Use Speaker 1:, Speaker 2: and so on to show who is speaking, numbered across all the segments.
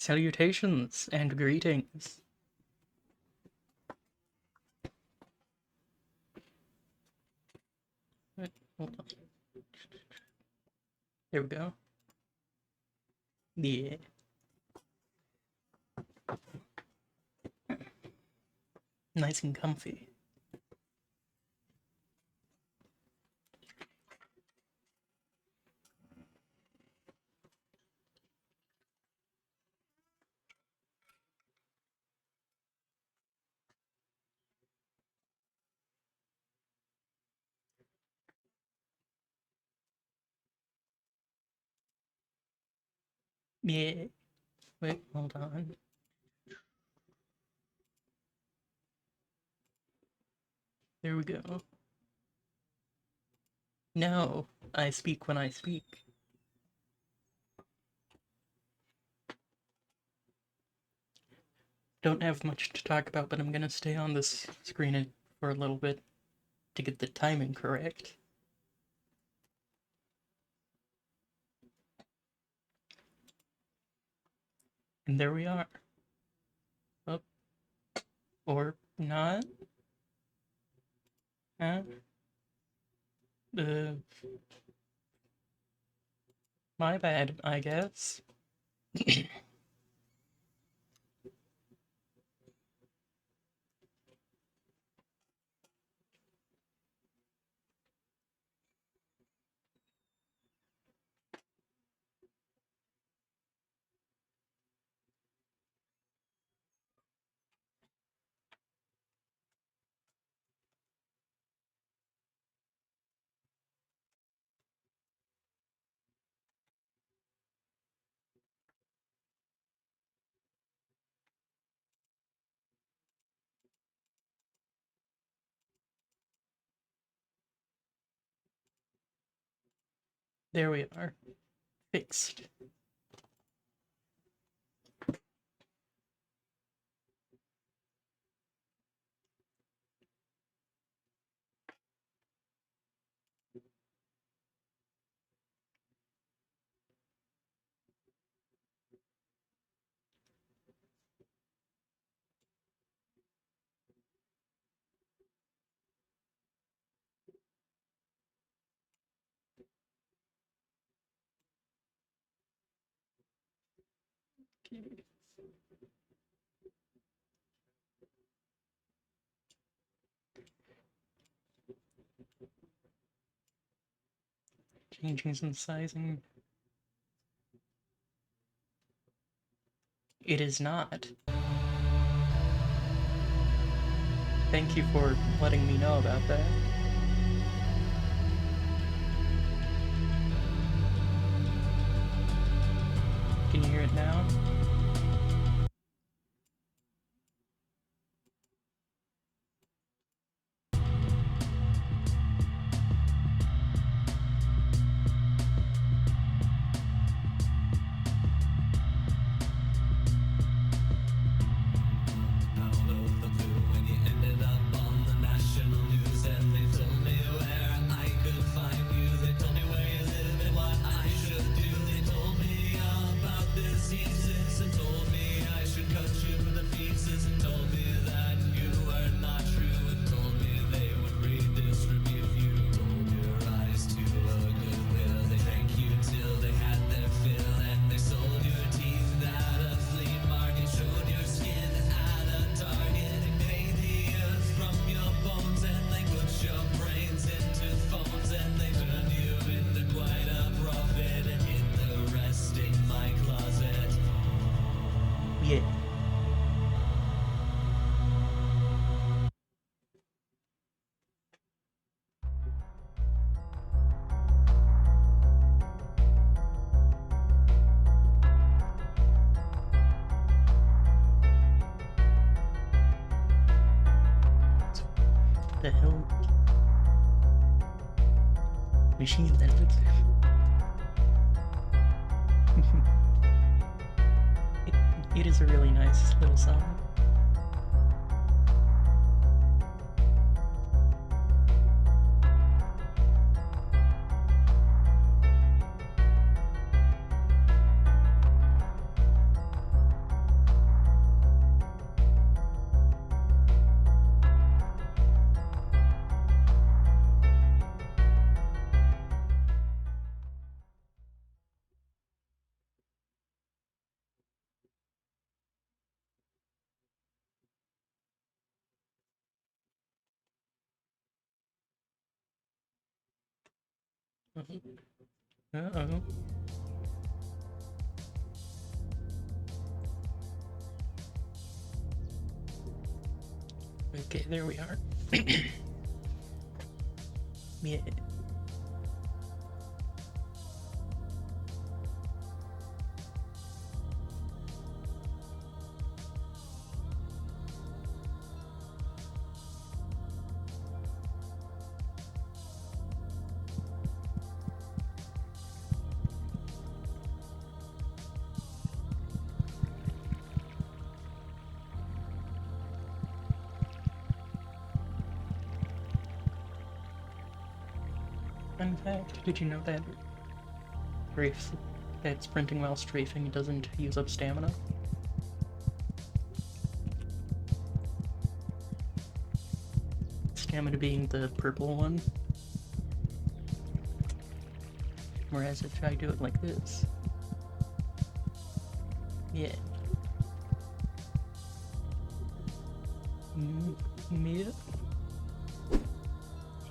Speaker 1: Salutations and greetings. Wait, hold on. There we go. Yeah. Nice and comfy. Yeah. Wait, hold on. There we go. No, I speak when I speak. Don't have much to talk about, but I'm gonna stay on this screen for a little bit to get the timing correct. And there we are. Oh, or not. Huh? My bad, I guess. There we are. Fixed. Okay. Changing some sizing. It is not. Thank you for letting me know about that. Can you hear it now? Yeah. The hell? Machine that looks. It is a really nice little song. Uh-oh. Okay, there we are. Yeah. Fun fact, did you know that sprinting while strafing doesn't use up stamina? Stamina being the purple one. Whereas if I do it like this... Yeah. Yeah.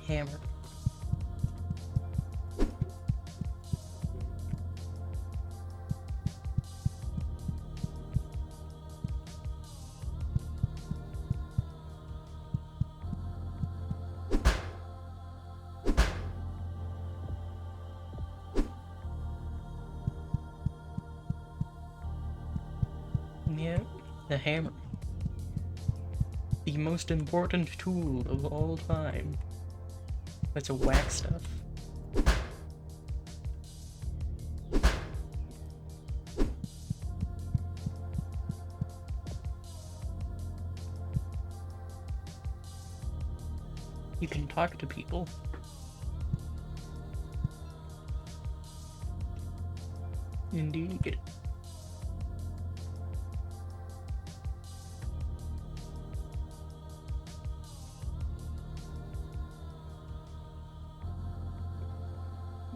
Speaker 1: Hammer. Yeah, the hammer. The most important tool of all time. That's a whack stuff. You can talk to people. Indeed.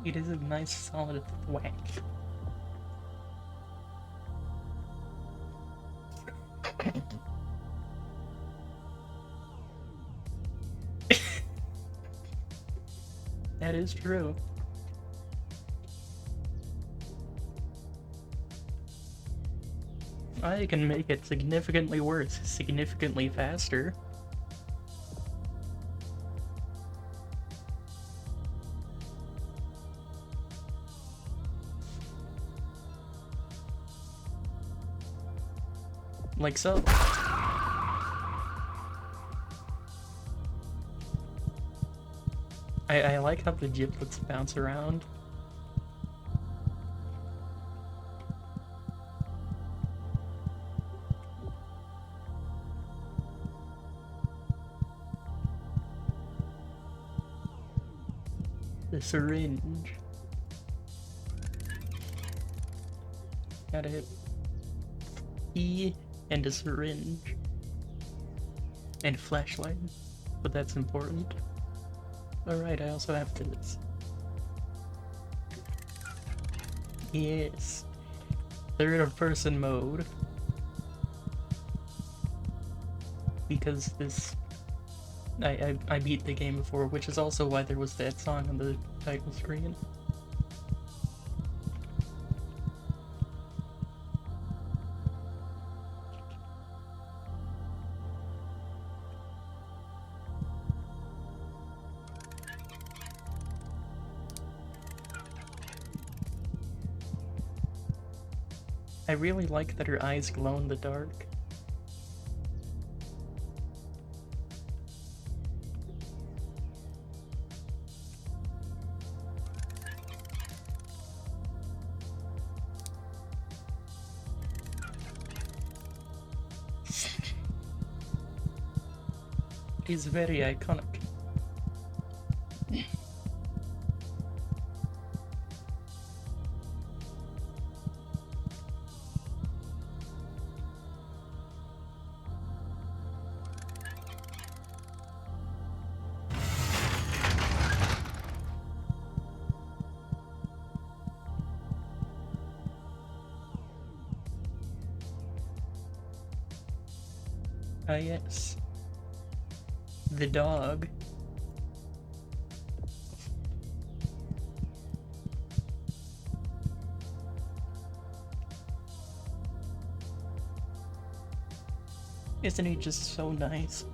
Speaker 1: It is a nice solid whack. That is true. I can make it significantly worse, significantly faster. Like so. I like how the giblets bounce around. The syringe. Gotta hit E and a syringe. And flashlight. But that's important. Alright, I also have this. Yes. Third person mode. Because this... I beat the game before, which is also why there was that song on the title screen. I really like that her eyes glow in the dark. It is very iconic. Ah, yes. The dog. Isn't he just so nice?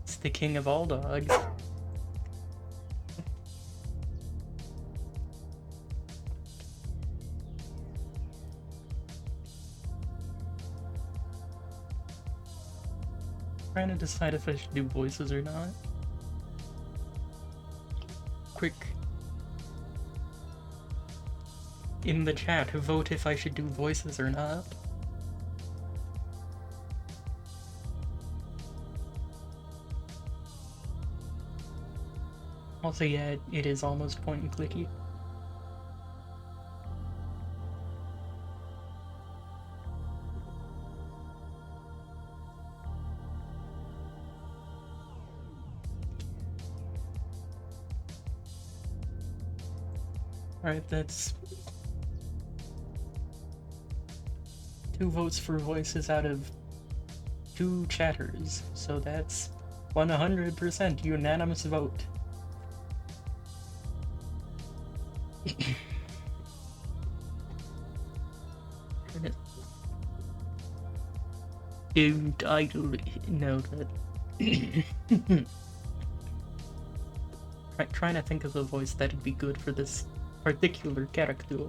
Speaker 1: It's the king of all dogs. Trying to decide if I should do voices or not. Quick. In the chat, vote if I should do voices or not. Also, yeah, it is almost point and clicky. Alright, that's 2 votes for voices out of 2 chatters, so that's 100% unanimous vote. Don't idle know that. Trying to think of a voice that'd be good for this particular character.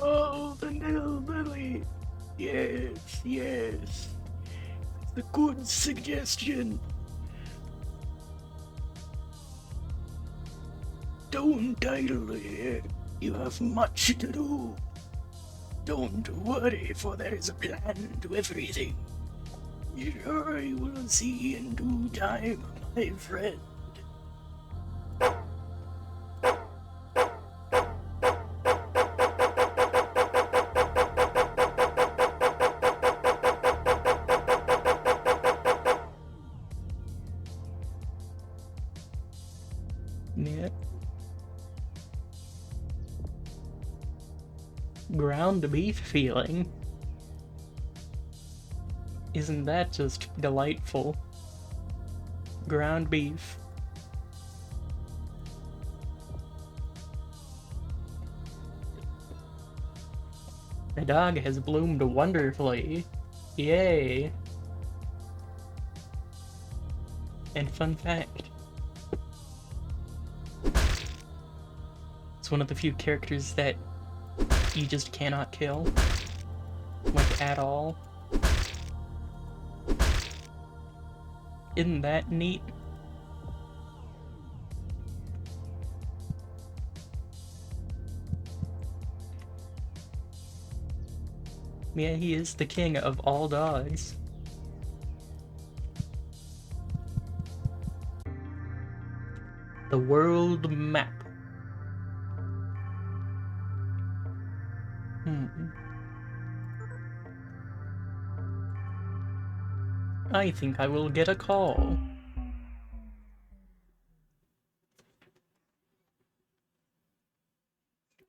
Speaker 1: Oh, the little lily. Yes, yes. It's a good suggestion. Don't idle here. You have much to do. Don't worry, for there is a plan to everything. Sure, you will see in due time, my friend. Yeah. Ground beef feeling. Isn't that just delightful? Ground beef. The dog has bloomed wonderfully. Yay! And fun fact. It's one of the few characters that you just cannot kill. Like, at all. Isn't that neat? Yeah, he is the king of all dogs. The world map. I think I will get a call.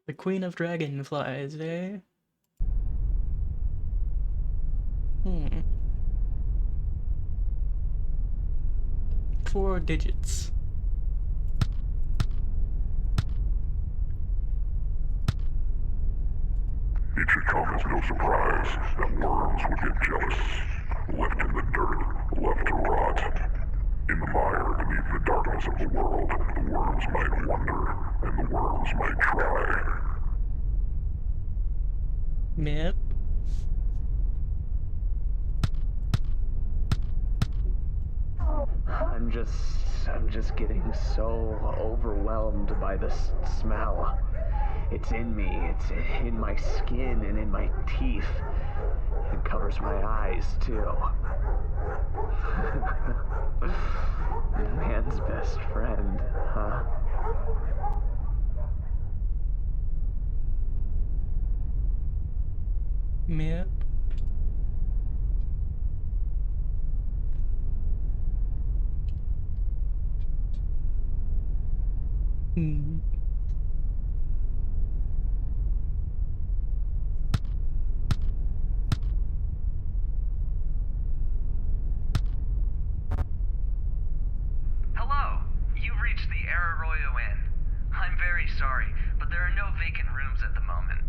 Speaker 1: The Queen of Dragonflies, eh? 4 digits.
Speaker 2: It should come as no surprise that worms would get jealous. Left in the dirt, left to rot. In the mire beneath the darkness of the world, the worms might wonder, and the worms might try.
Speaker 1: Yep.
Speaker 3: I'm just getting so overwhelmed by this smell. It's in me. It's in my skin and in my teeth. It covers my eyes, too. Man's best friend, huh?
Speaker 4: Yeah. Hmm.
Speaker 3: Hello, you've reached the Arroyo Inn. I'm very sorry, but there are no vacant rooms at the moment.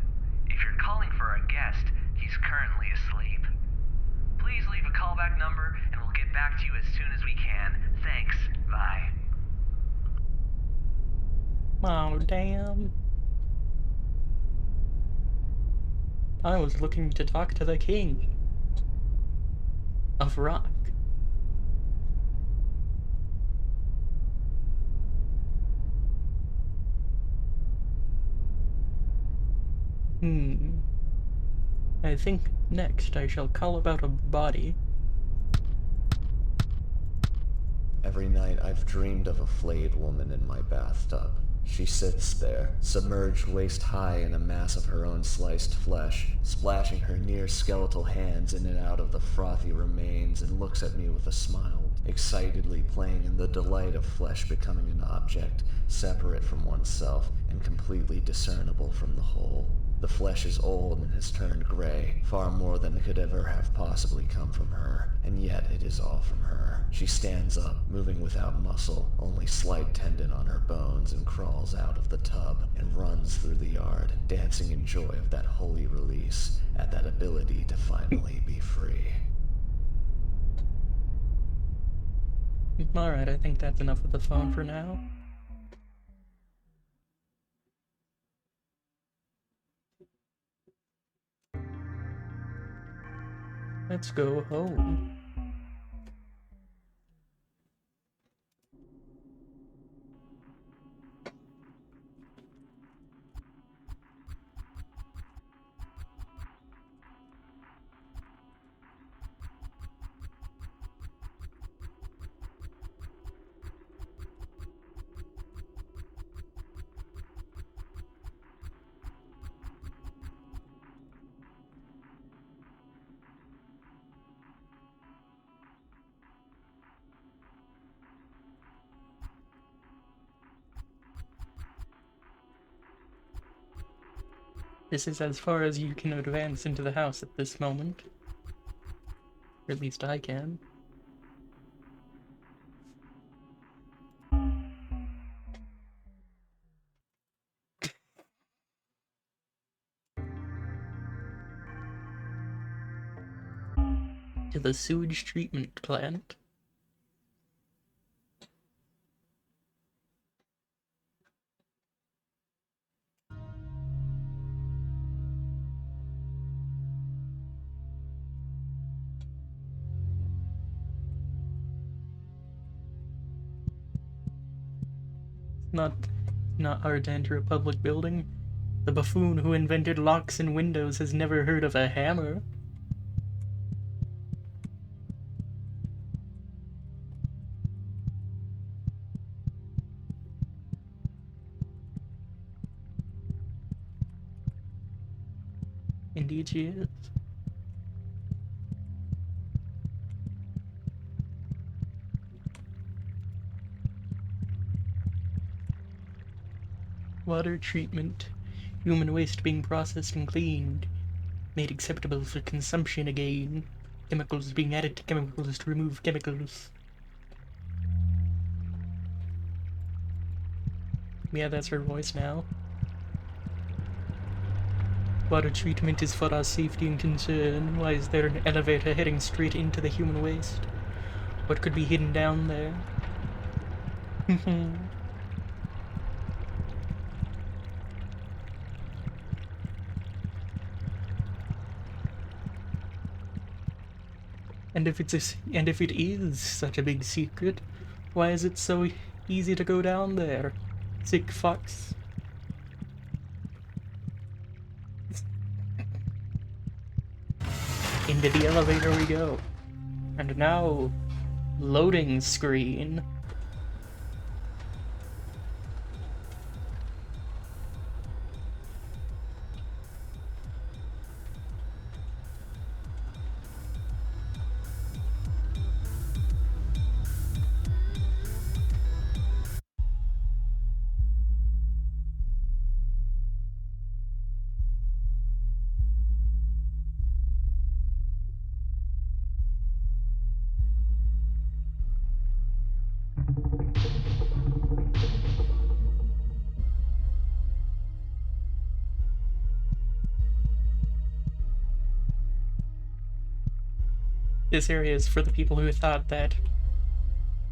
Speaker 3: If you're calling for a guest, he's currently asleep. Please leave a callback number and we'll get back to you as soon as we can. Thanks. Bye.
Speaker 4: Oh, damn. I was looking to talk to the king of rock. I think next I shall call about a body.
Speaker 5: Every night I've dreamed of a flayed woman in my bathtub. She sits there, submerged waist high in a mass of her own sliced flesh, splashing her near skeletal hands in and out of the frothy remains, and looks at me with a smile, excitedly playing in the delight of flesh becoming an object, separate from oneself and completely discernible from the whole. The flesh is old and has turned gray, far more than could ever have possibly come from her, and yet it is all from her. She stands up, moving without muscle, only slight tendon on her bones, and crawls out of the tub and runs through the yard, dancing in joy of that holy release, at that ability to finally be free.
Speaker 4: Alright, I think that's enough of the phone for now. Let's go home. This is as far as you can advance into the house at this moment. Or at least I can. To the sewage treatment plant. Not hard to enter a public building. The buffoon who invented locks and windows has never heard of a hammer. Indeed she is. Water treatment. Human waste being processed and cleaned. Made acceptable for consumption again. Chemicals being added to chemicals to remove chemicals. Yeah, that's her voice now. Water treatment is for our safety and concern. Why is there an elevator heading straight into the human waste? What could be hidden down there? And if it is such a big secret, why is it so easy to go down there? Sick fucks. Into the elevator we go. And now, loading screen. This area is for the people who thought that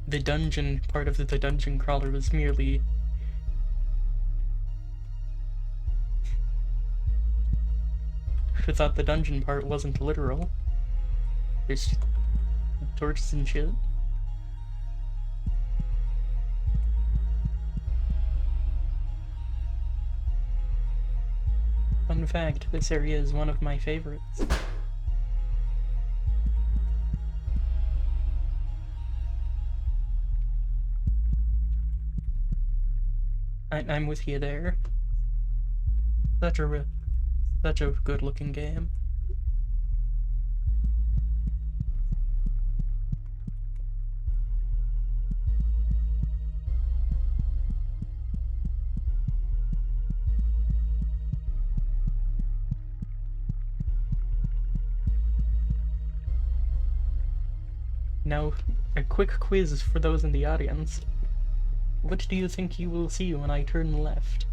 Speaker 4: the dungeon part of the dungeon crawler was merely who thought the dungeon part wasn't literal. There's torches and shit. Fun fact, this area is one of my favorites. I'm with you there. Such a good looking game. Now, a quick quiz for those in the audience. What do you think you will see when I turn left?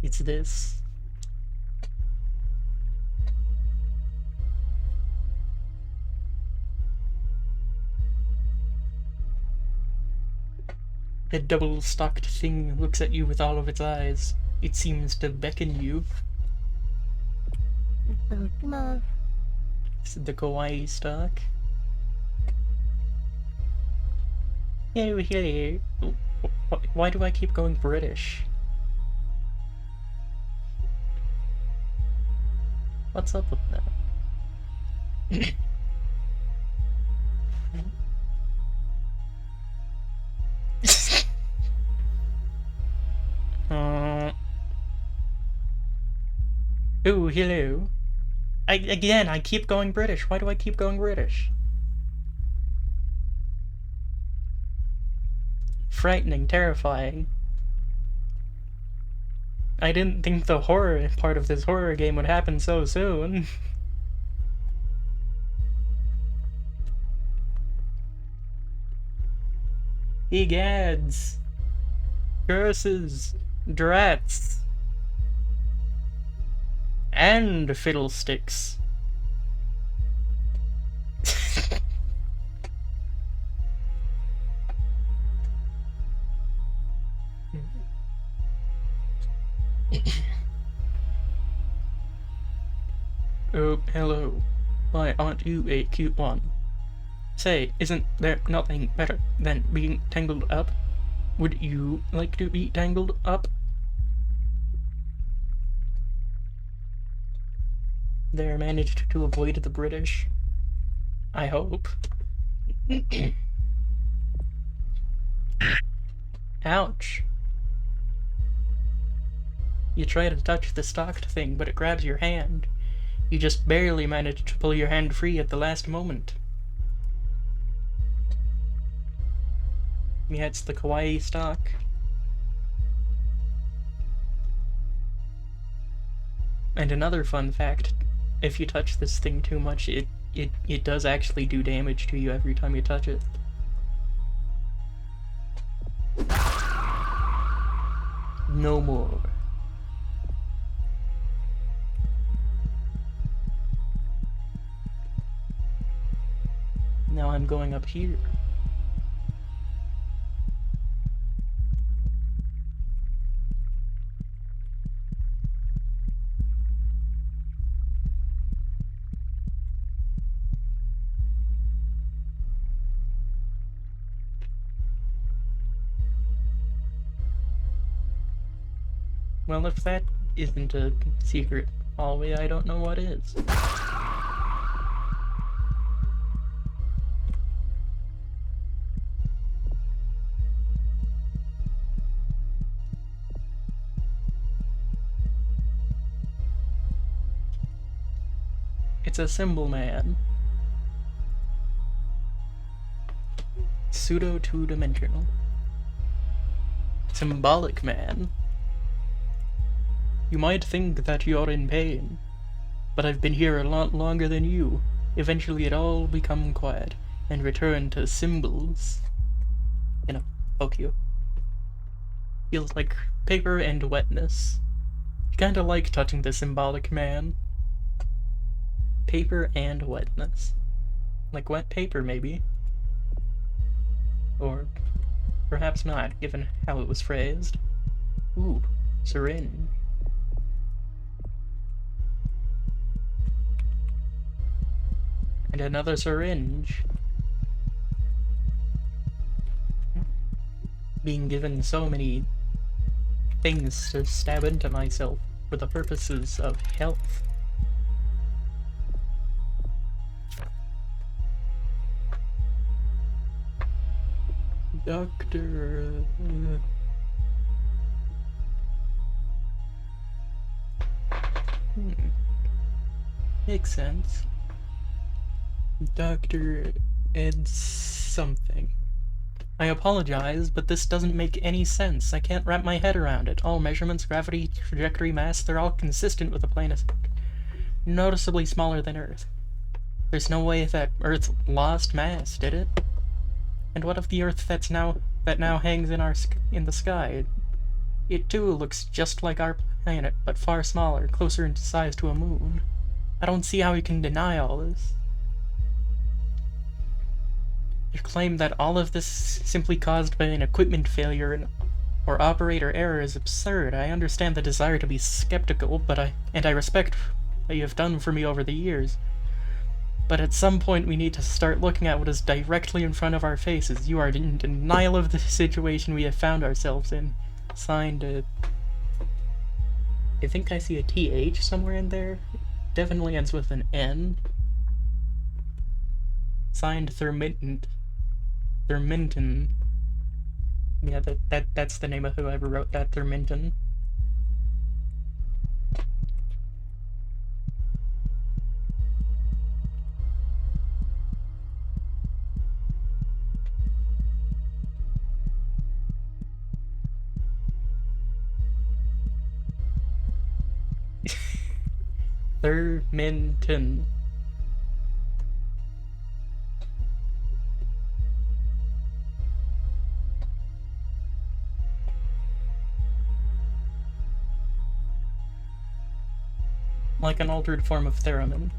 Speaker 4: It's this. The double-stocked thing looks at you with all of its eyes. It seems to beckon you. It's the kawaii stock. Hello. Why do I keep going British? What's up with that? Ooh, hello. I keep going British. Why do I keep going British? Frightening, terrifying. I didn't think the horror part of this horror game would happen so soon. Egads. Curses. Drats. And fiddlesticks. Oh, hello. Why aren't you a cute one? Say, isn't there nothing better than being tangled up? Would you like to be tangled up? There managed to avoid the British. I hope. Ouch. You try to touch the stocked thing, but it grabs your hand. You just barely managed to pull your hand free at the last moment. Yeah, it's the kawaii stock. And another fun fact, if you touch this thing too much, it does actually do damage to you every time you touch it. No more. Now I'm going up here. Well, if that isn't a secret hallway, I don't know what is. It's a symbol man. Pseudo two-dimensional. Symbolic man. You might think that you're in pain, but I've been here a lot longer than you. Eventually it all become quiet, and return to symbols. You know, poke you. Feels like paper and wetness. Kinda like touching the symbolic man. Paper and wetness. Like wet paper, maybe. Or perhaps not, given how it was phrased. Ooh, syringe. And another syringe. Being given so many things to stab into myself for the purposes of health. Doctor... Makes sense. Dr. Ed something. I apologize, but this doesn't make any sense. I can't wrap my head around it. All measurements, gravity, trajectory, mass, they're all consistent with a planet noticeably smaller than Earth. There's no way that Earth lost mass, did it? And what of the Earth that now hangs in the sky? It too looks just like our planet, but far smaller, closer in size to a moon. I don't see how you can deny all this. Your claim that all of this simply caused by an equipment failure or operator error is absurd. I understand the desire to be skeptical, and I respect what you have done for me over the years. But at some point we need to start looking at what is directly in front of our faces. You are in denial of the situation we have found ourselves in. Signed, I think I see a TH somewhere in there. Definitely ends with an N. Signed Therminton. Yeah, that's the name of whoever wrote that, Therminton. Therminton. Like an altered form of theremin.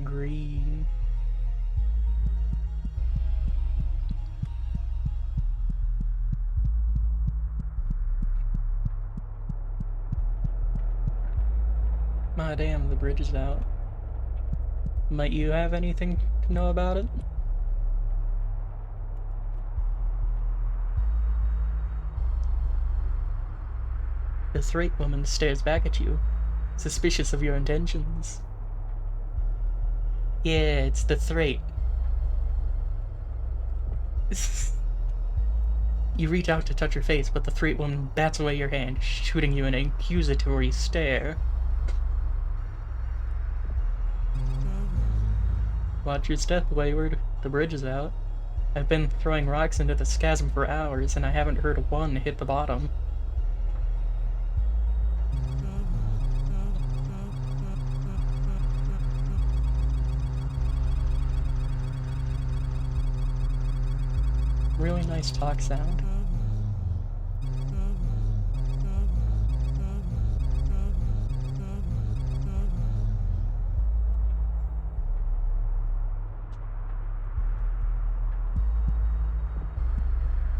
Speaker 4: Green. Ah, damn, the bridge is out. Might you have anything to know about it? The Thrate woman stares back at you, suspicious of your intentions. Yeah, it's the Thrate. You reach out to touch her face, but the Thrate woman bats away your hand, shooting you an accusatory stare. Watch your step, Wayward. The bridge is out. I've been throwing rocks into the chasm for hours, and I haven't heard one hit the bottom. Really nice talk sound.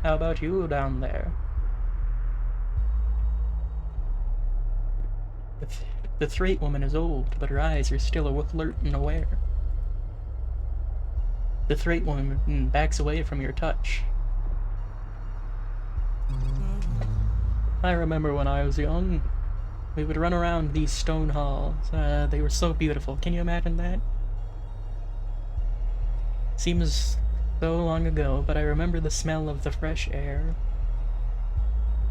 Speaker 4: How about you down there? The Thrate woman is old, but her eyes are still alert and aware. The Thrate woman backs away from your touch. I remember when I was young, we would run around these stone halls. They were so beautiful. Can you imagine that? Seems so long ago, but I remember the smell of the fresh air.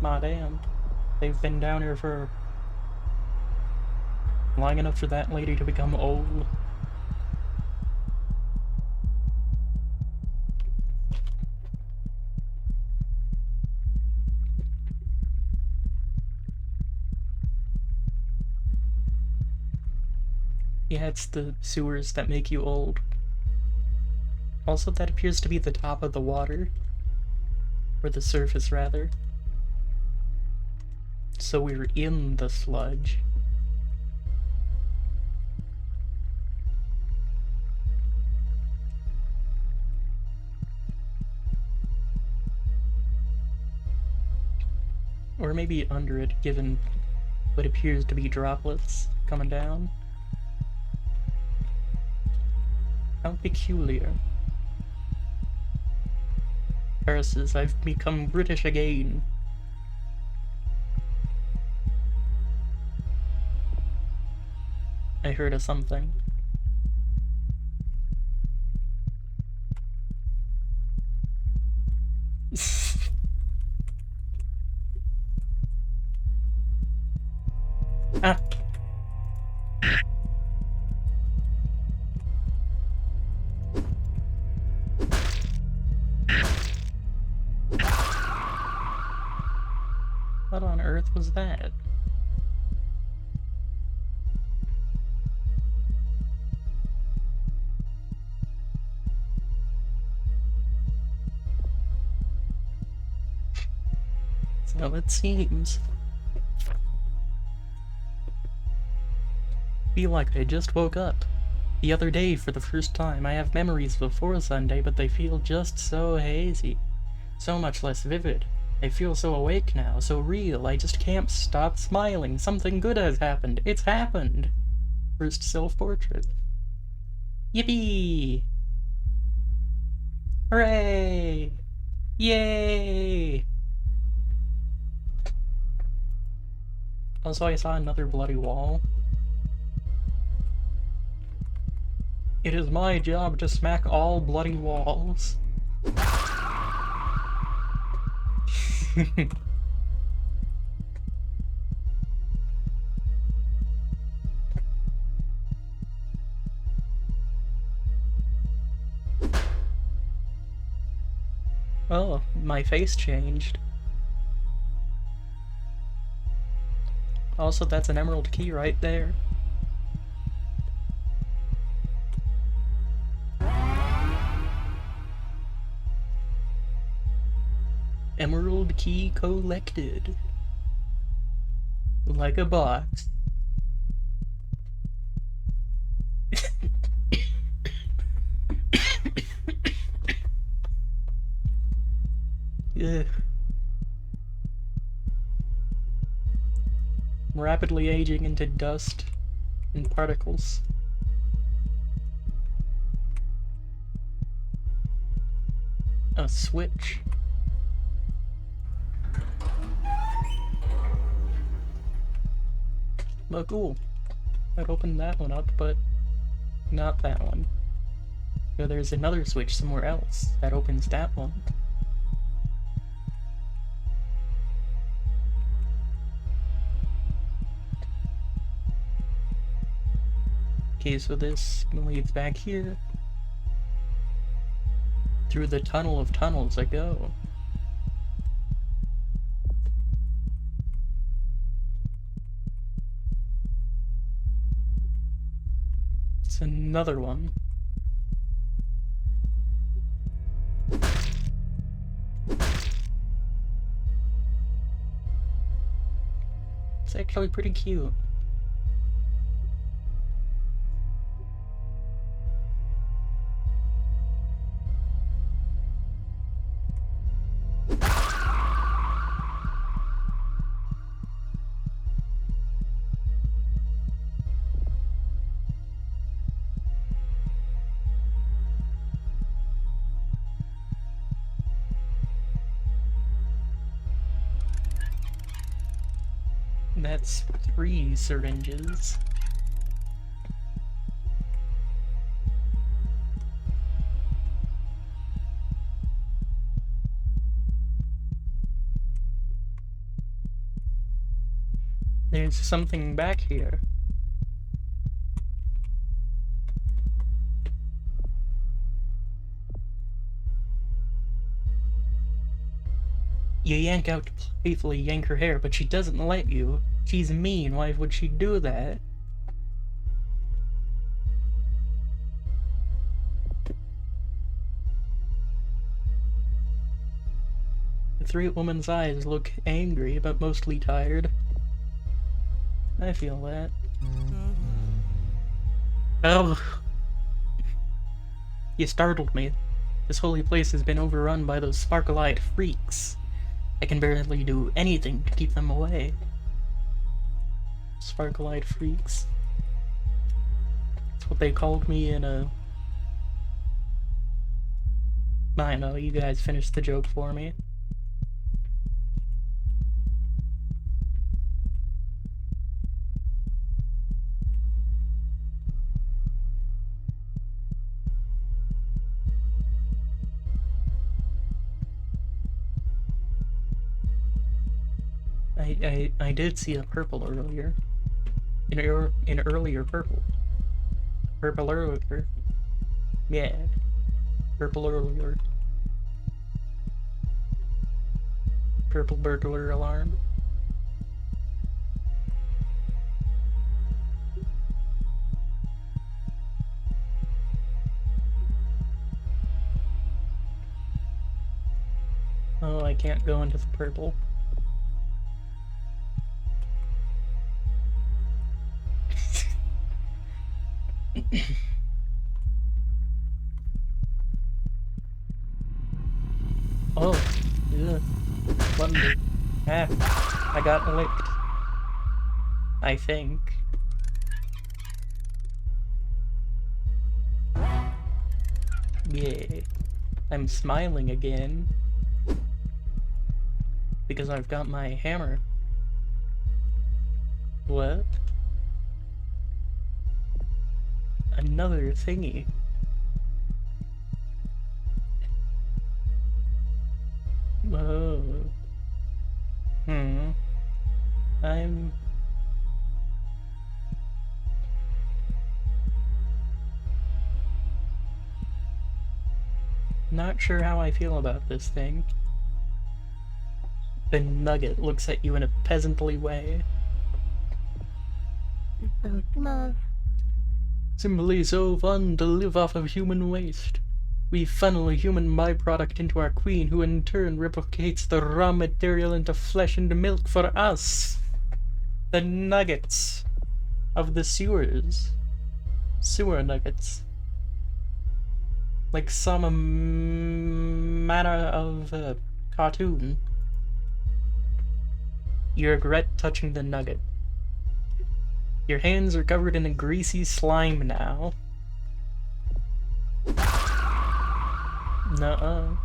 Speaker 4: Ma damn. They've been down here for long enough for that lady to become old. Yeah, it's the sewers that make you old. Also, that appears to be the top of the water. Or the surface, rather. So we're in the sludge. Or maybe under it, given what appears to be droplets coming down. How peculiar. Curses, I've become British again. I heard of something. Ah. What on earth was that? So it seems. Feel like I just woke up. The other day, for the first time, I have memories before Sunday, but they feel just so hazy. So much less vivid. I feel so awake now, so real, I just can't stop smiling. Something good has happened. It's happened! First self-portrait. Yippee! Hooray! Yay! Also, I saw another bloody wall. It is my job to smack all bloody walls. Oh, my face changed. Also, that's an emerald key right there. Emerald key collected. Like a box. Yeah. Rapidly aging into dust and particles. A switch. Oh, cool. I'd open that one up, but not that one. So there's another switch somewhere else that opens that one. Okay, so this leads back here. Through the tunnel of tunnels I go. It's another one. It's actually pretty cute. That's 3 syringes. There's something back here. You playfully yank her hair, but she doesn't let you. She's mean, why would she do that? The 3 woman's eyes look angry, but mostly tired. I feel that. Oh! You startled me. This holy place has been overrun by those sparkle-eyed freaks. I can barely do anything to keep them away. Sparkle-eyed freaks. That's what they called me in a... I know, you guys finished the joke for me. I did see a purple earlier. An earlier purple. Purple earlier. Yeah. Purple earlier. Purple burglar alarm. Oh, I can't go into the purple. Oh, yeah. Wonder. Ah, I got licked. I think. Yeah. I'm smiling again. Because I've got my hammer. What? Another thingy. Oh. I'm... not sure how I feel about this thing. The nugget looks at you in a peasantly way. Simply so fun to live off of human waste. We funnel a human byproduct into our queen, who in turn replicates the raw material into flesh and milk for us. The nuggets of the sewers. Sewer nuggets. Like some manner of cartoon. You regret touching the nugget. Your hands are covered in a greasy slime now. Nuh-uh.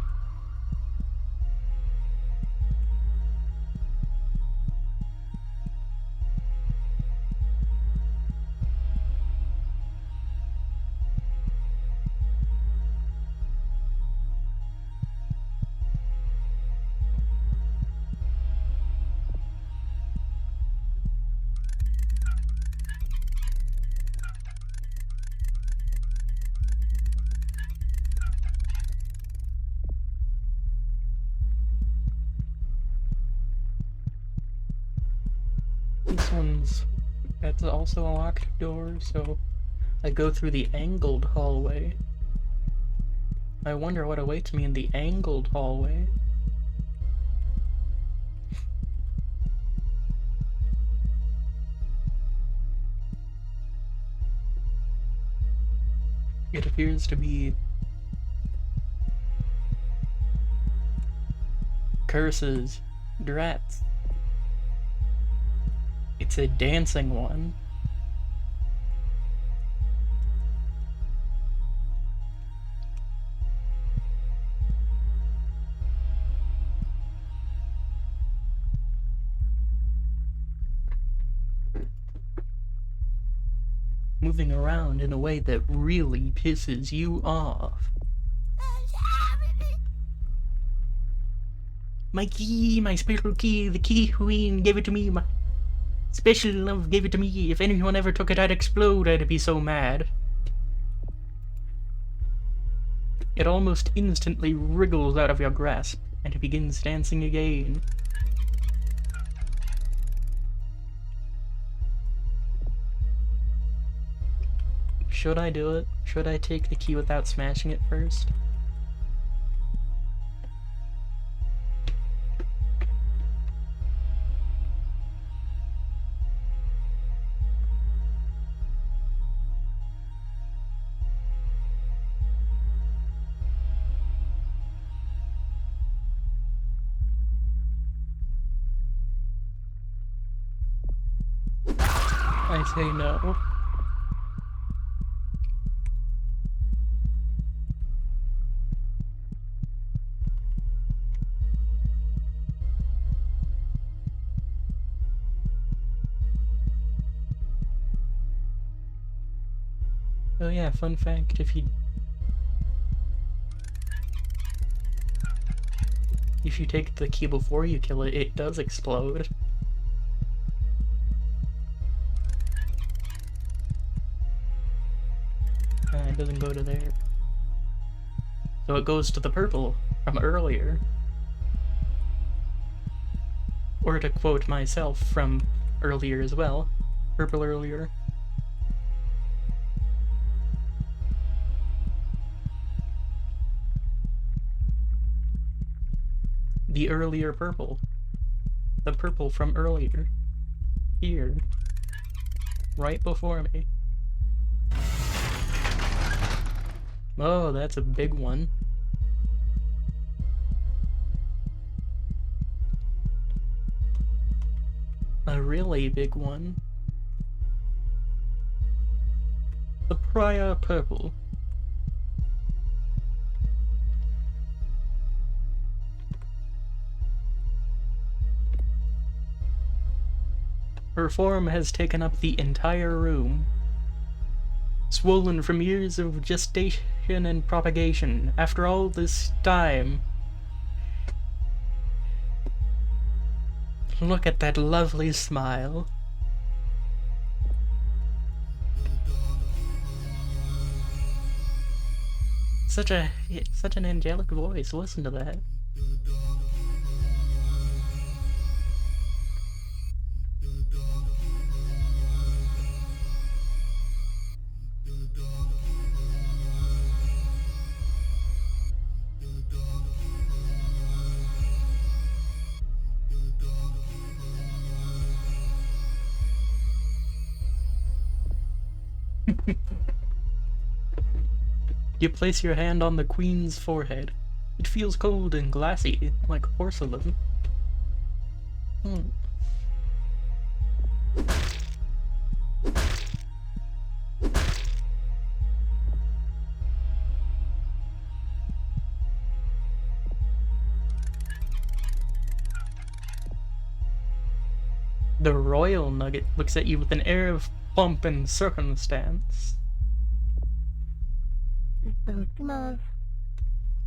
Speaker 4: That's also a locked door, so I go through the angled hallway. I wonder what awaits me in the angled hallway. It appears to be curses, drats. It's a dancing one. moving around in a way that really pisses you off. My key, my special key, the key queen gave it to me, my special love gave it to me. If anyone ever took it, I'd explode, I'd be so mad. It almost instantly wriggles out of your grasp, and it begins dancing again. Should I do it? Should I take the key without smashing it first? I say no. Oh yeah, fun fact, if you take the key before you kill it, it does explode. It doesn't go to there. So it goes to the purple from earlier. Or to quote myself from earlier as well, purple earlier. The earlier purple. The purple from earlier. Here. Right before me. Oh, that's a big one. A really big one. The prior purple. Her form has taken up the entire room. Swollen from years of gestation and propagation, after all this time. Look at that lovely smile. Such an angelic voice, listen to that. You place your hand on the queen's forehead. It feels cold and glassy, like porcelain. The royal nugget looks at you with an air of pomp and circumstance.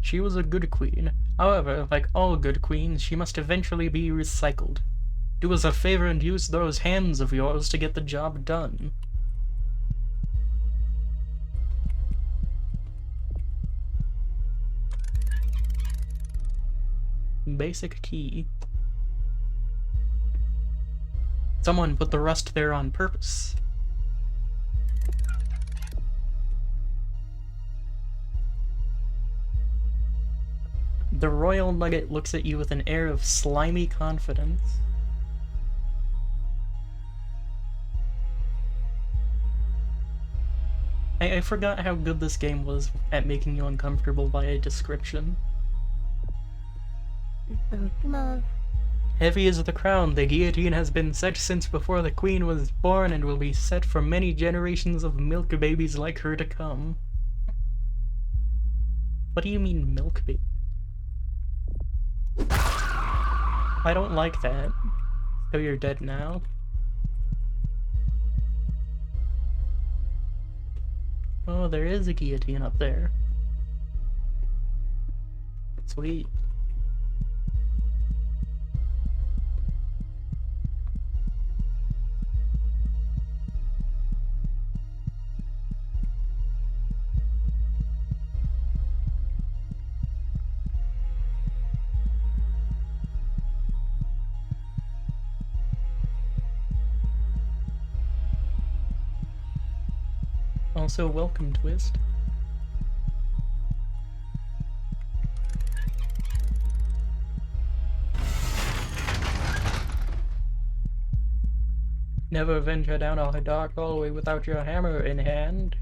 Speaker 4: She was a good queen. However, like all good queens, she must eventually be recycled. Do us a favor and use those hands of yours to get the job done. Basic key. Someone put the rust there on purpose. The royal nugget looks at you with an air of slimy confidence. I forgot how good this game was at making you uncomfortable by a description. Heavy is the crown, the guillotine has been set since before the queen was born and will be set for many generations of milk babies like her to come. What do you mean, milk baby? I don't like that. So you're dead now? Oh, there is a guillotine up there. Sweet. Also, welcome, Twist. Never venture down a dark hallway without your hammer in hand.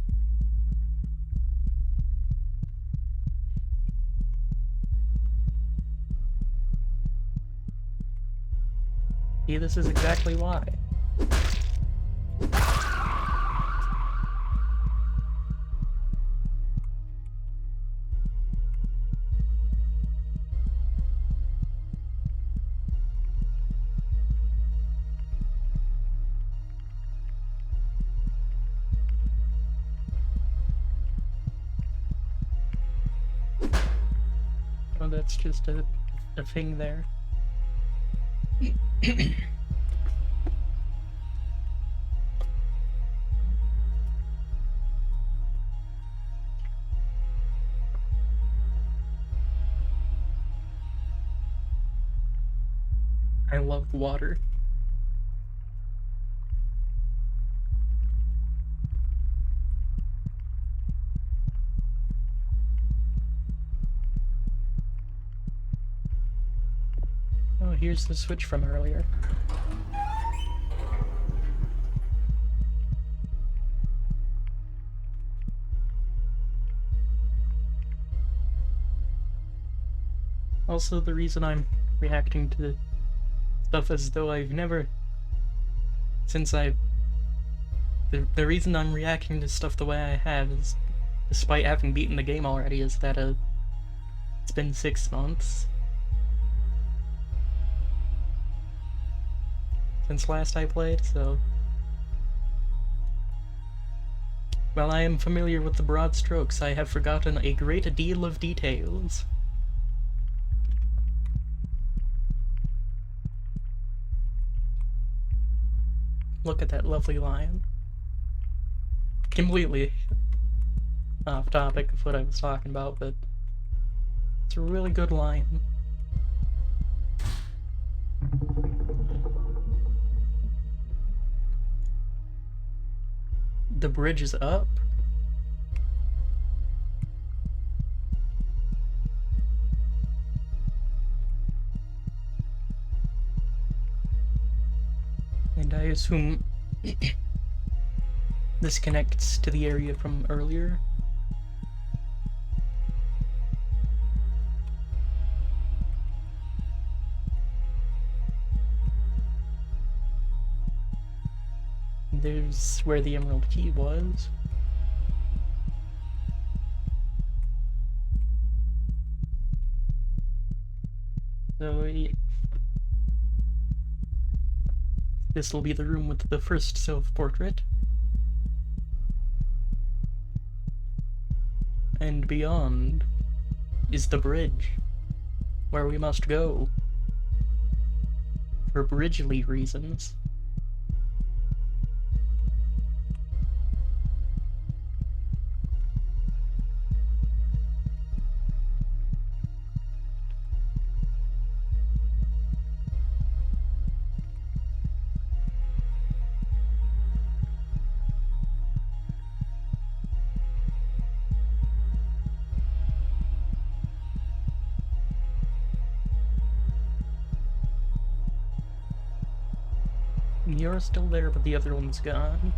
Speaker 4: See, this is exactly why. Oh, that's just a thing there. I love water. Oh, here's the switch from earlier. Also, the reason I'm reacting to stuff as though I've never... The reason I'm reacting to stuff the way I have is, despite having beaten the game already, is that it's been 6 months since last I played, so... While I am familiar with the broad strokes, I have forgotten a great deal of details. Look at that lovely lion. Completely off topic of what I was talking about, but it's a really good lion. The bridge is up. And I assume this connects to the area from earlier. There's where the emerald key was. So this will be the room with the first self-portrait. And beyond is the bridge, where we must go. For bridgely reasons. You're still there, but the other one's gone.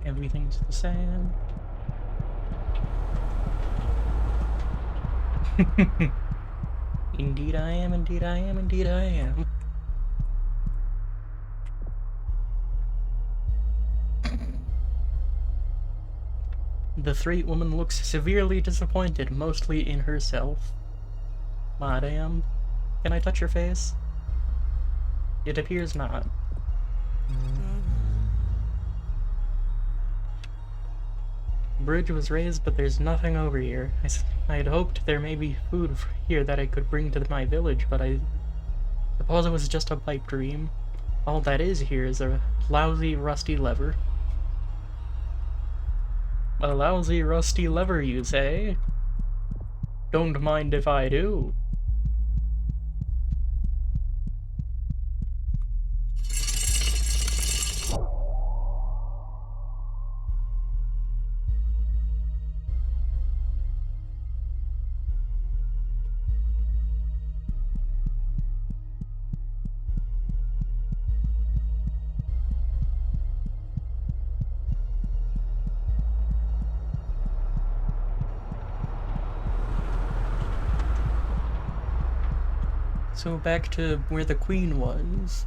Speaker 4: Everything's the same. Indeed I am, indeed I am, indeed I am. The Three woman looks severely disappointed, mostly in herself. Madam, can I touch your face? It appears not. Bridge was raised, but there's nothing over here. I had hoped there may be food here that I could bring to my village, but I suppose it was just a pipe dream. All that is here is a lousy, rusty lever. A lousy, rusty lever, you say? Don't mind if I do. So back to where the queen was,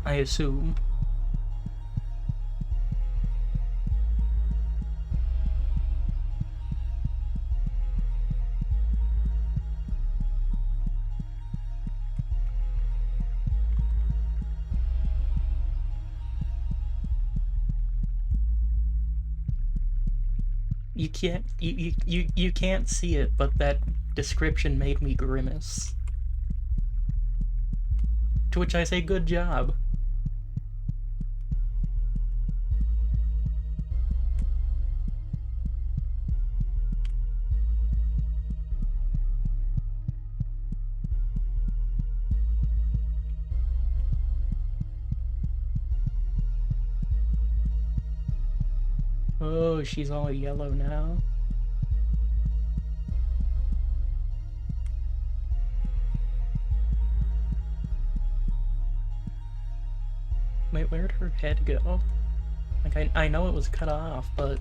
Speaker 4: I assume. You can't see it, but that description made me grimace. To which I say, good job. Oh, she's all yellow now. Wait, where'd her head go? Like, I know it was cut off, but... it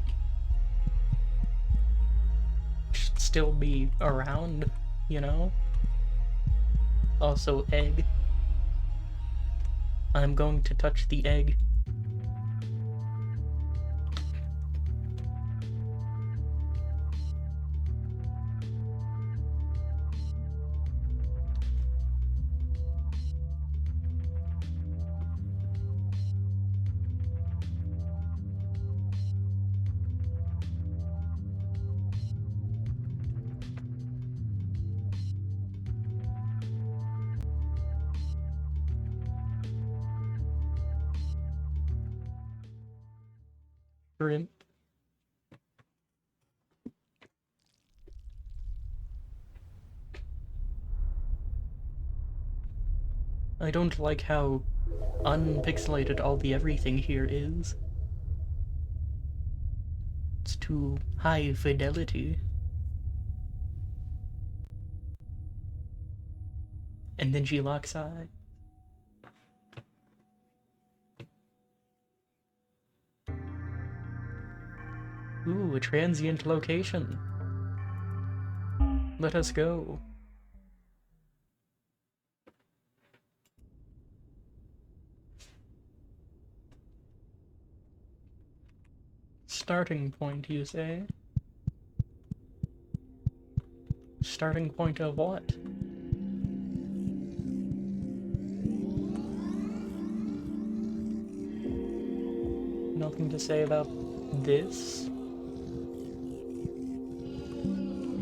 Speaker 4: should still be around, you know? Also, egg. I'm going to touch the egg. Shrimp. I don't like how unpixelated all the everything here is. It's too high fidelity. And then she locks eyes. Ooh, a transient location. Let us go. Starting point, you say? Starting point of what? Nothing to say about this?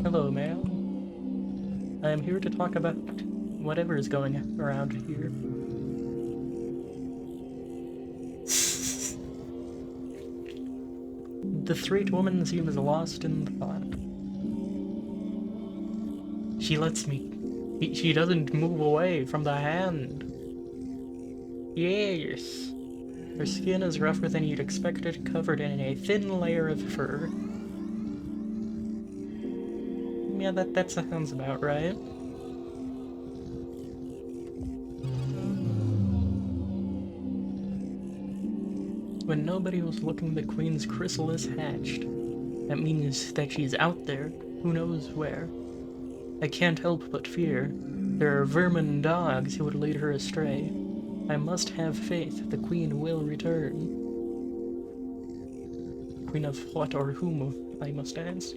Speaker 4: Hello, ma'am. I am here to talk about whatever is going around here. The street woman seems lost in thought. She lets me... She doesn't move away from the hand. Yes. Her skin is rougher than you'd expect it, covered in a thin layer of fur. Yeah, that sounds about right. When nobody was looking, the queen's chrysalis hatched. That means that she's out there, who knows where. I can't help but fear. There are vermin dogs who would lead her astray. I must have faith the queen will return. Queen of what or whom, I must ask.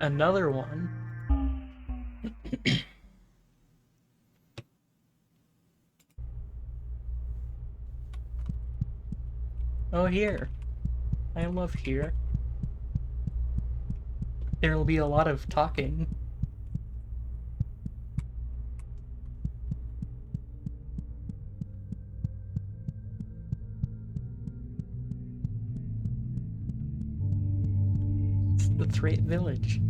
Speaker 4: Another one. Oh, here. I love here. There will be a lot of talking. It's the Threat Village.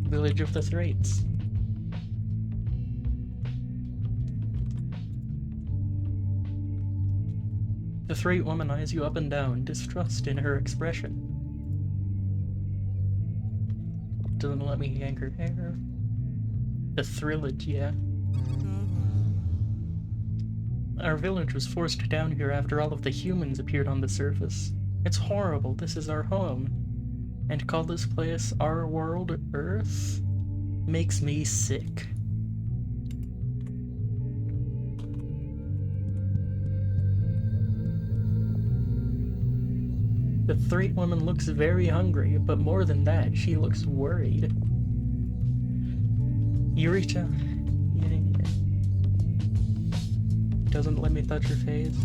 Speaker 4: Village of the Thraits. The Threat woman eyes you up and down, distrust in her expression. Doesn't let me yank her hair. The Thrillage, yeah. Our village was forced down here after all of the humans appeared on the surface. It's horrible, this is our home. And to call this place our world, Earth, makes me sick. The Threat woman looks very hungry, but more than that, she looks worried. You reach out. Yeah. Doesn't let me touch her face.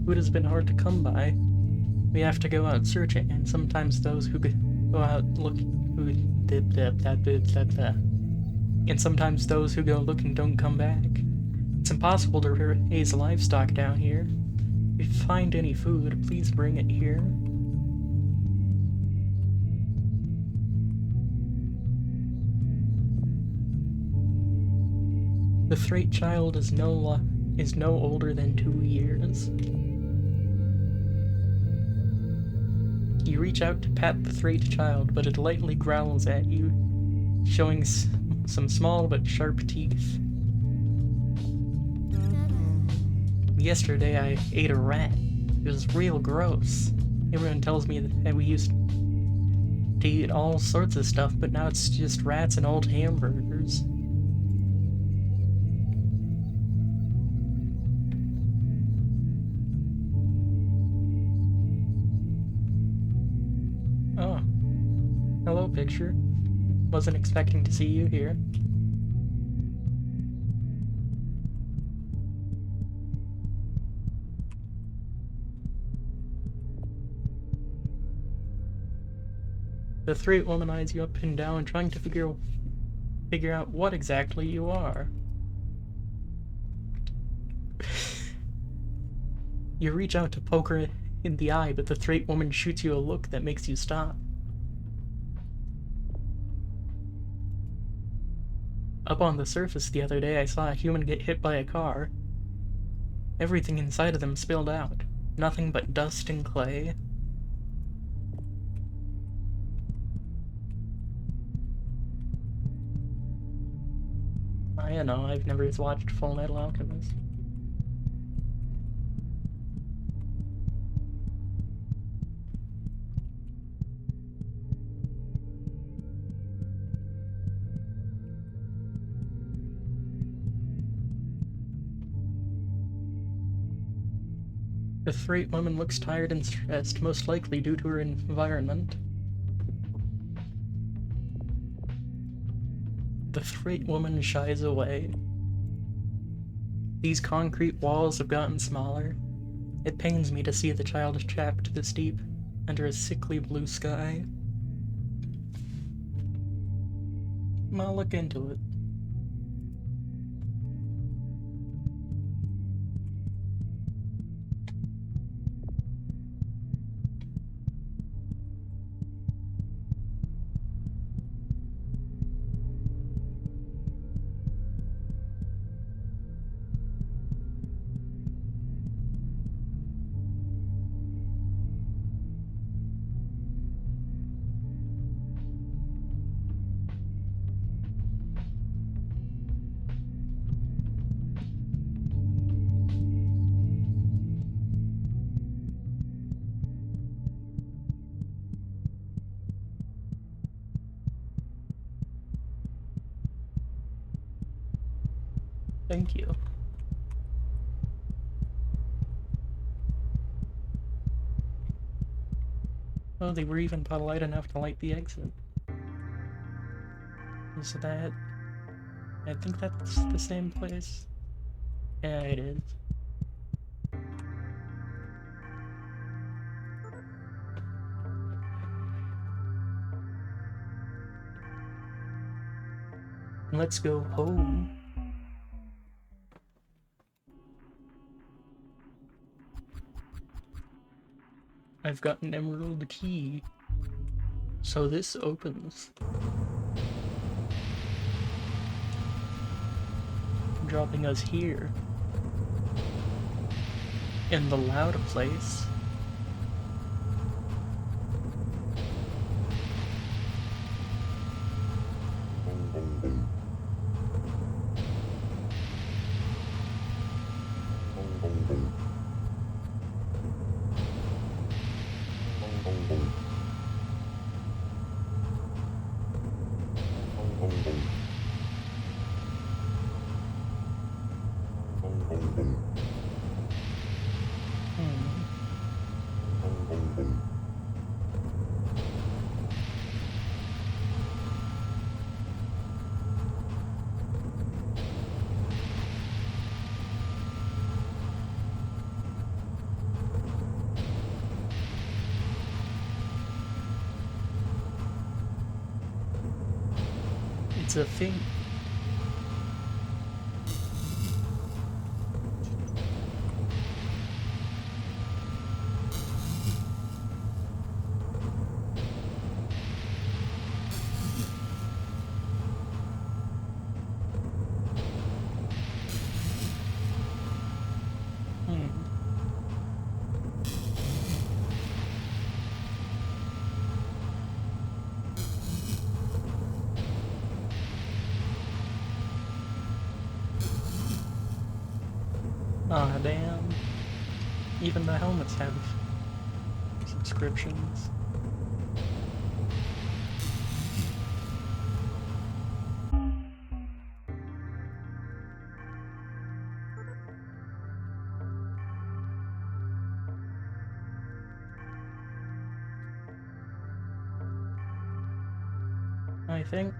Speaker 4: Food has been hard to come by. We have to go out searching, and sometimes those who go out looking, and sometimes those who go looking don't come back. It's impossible to raise livestock down here. If you find any food, please bring it here. The Threat child is no older than 2 years. You reach out to pat the Threat child, but it lightly growls at you, showing some small but sharp teeth. Yesterday I ate a rat. It was real gross. Everyone tells me that we used to eat all sorts of stuff, but now it's just rats and old hamburgers. Oh. Hello, picture. Wasn't expecting to see you here. The Threat woman eyes you up and down, trying to figure out what exactly you are. You reach out to poke her in the eye, but the Threat woman shoots you a look that makes you stop. Up on the surface the other day, I saw a human get hit by a car. Everything inside of them spilled out. Nothing but dust and clay. I don't know, I've never watched Full Metal Alchemist. The Threat woman looks tired and stressed, most likely due to her environment. The Threat woman shies away. These concrete walls have gotten smaller. It pains me to see the child trapped this deep under a sickly blue sky. I'll look into it. Thank you. Oh, they were even polite enough to light the exit. Is that... I think that's the same place. Yeah, it is. Let's go home. I've got an emerald key. So this opens. Dropping us here. In the loud place. It's a thing. Ah, damn. Even the helmets have subscriptions. I think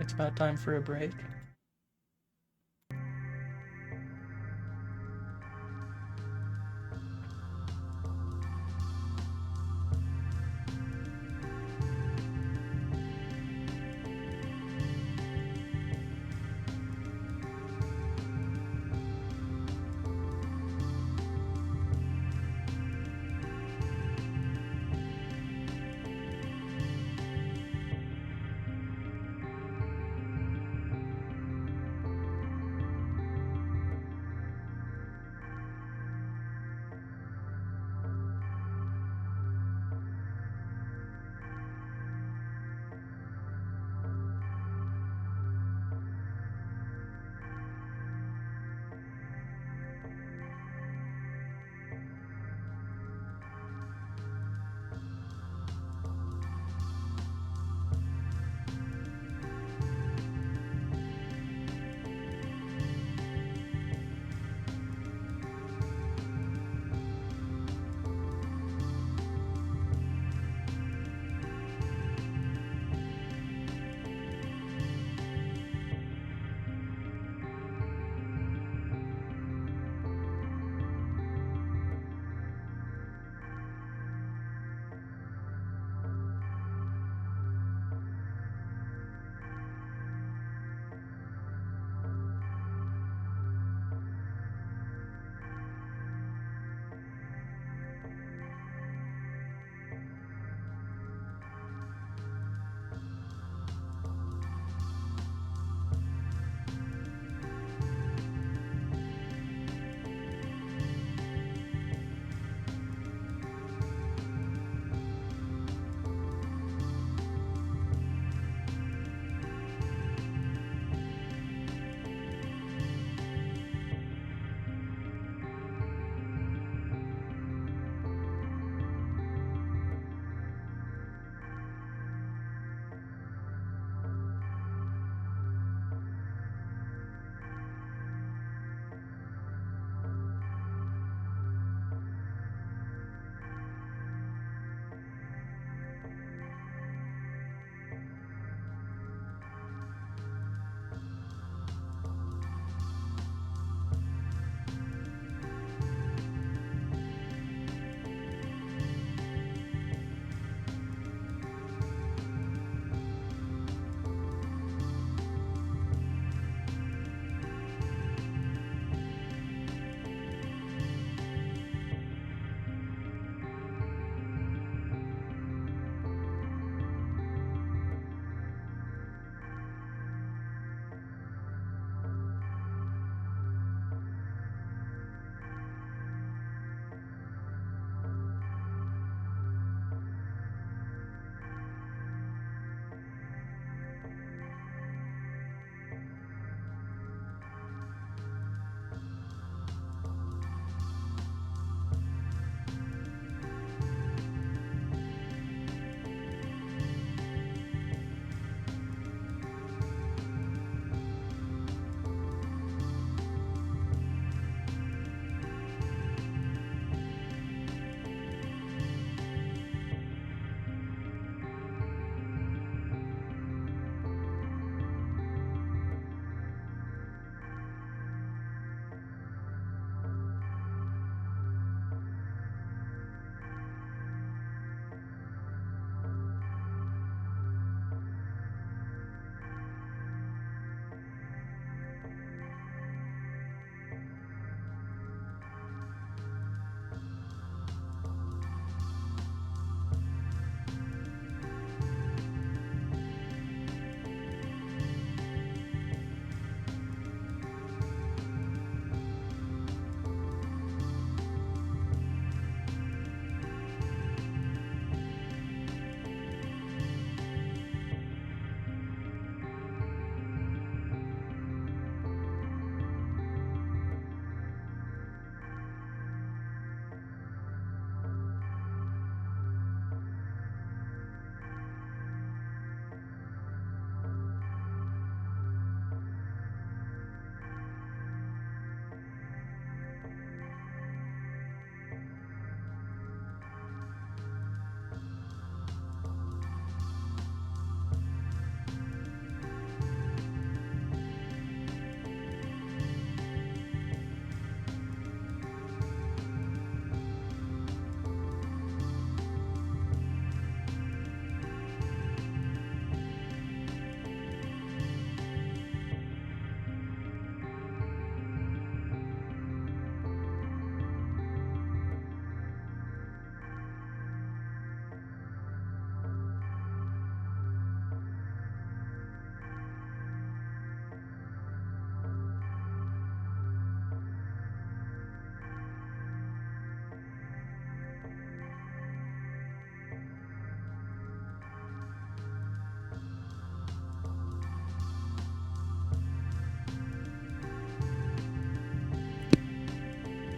Speaker 4: it's about time for a break.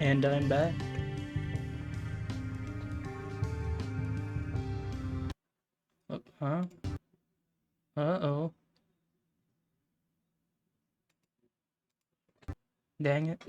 Speaker 4: And I'm back. Oh, huh? Uh-oh. Dang it.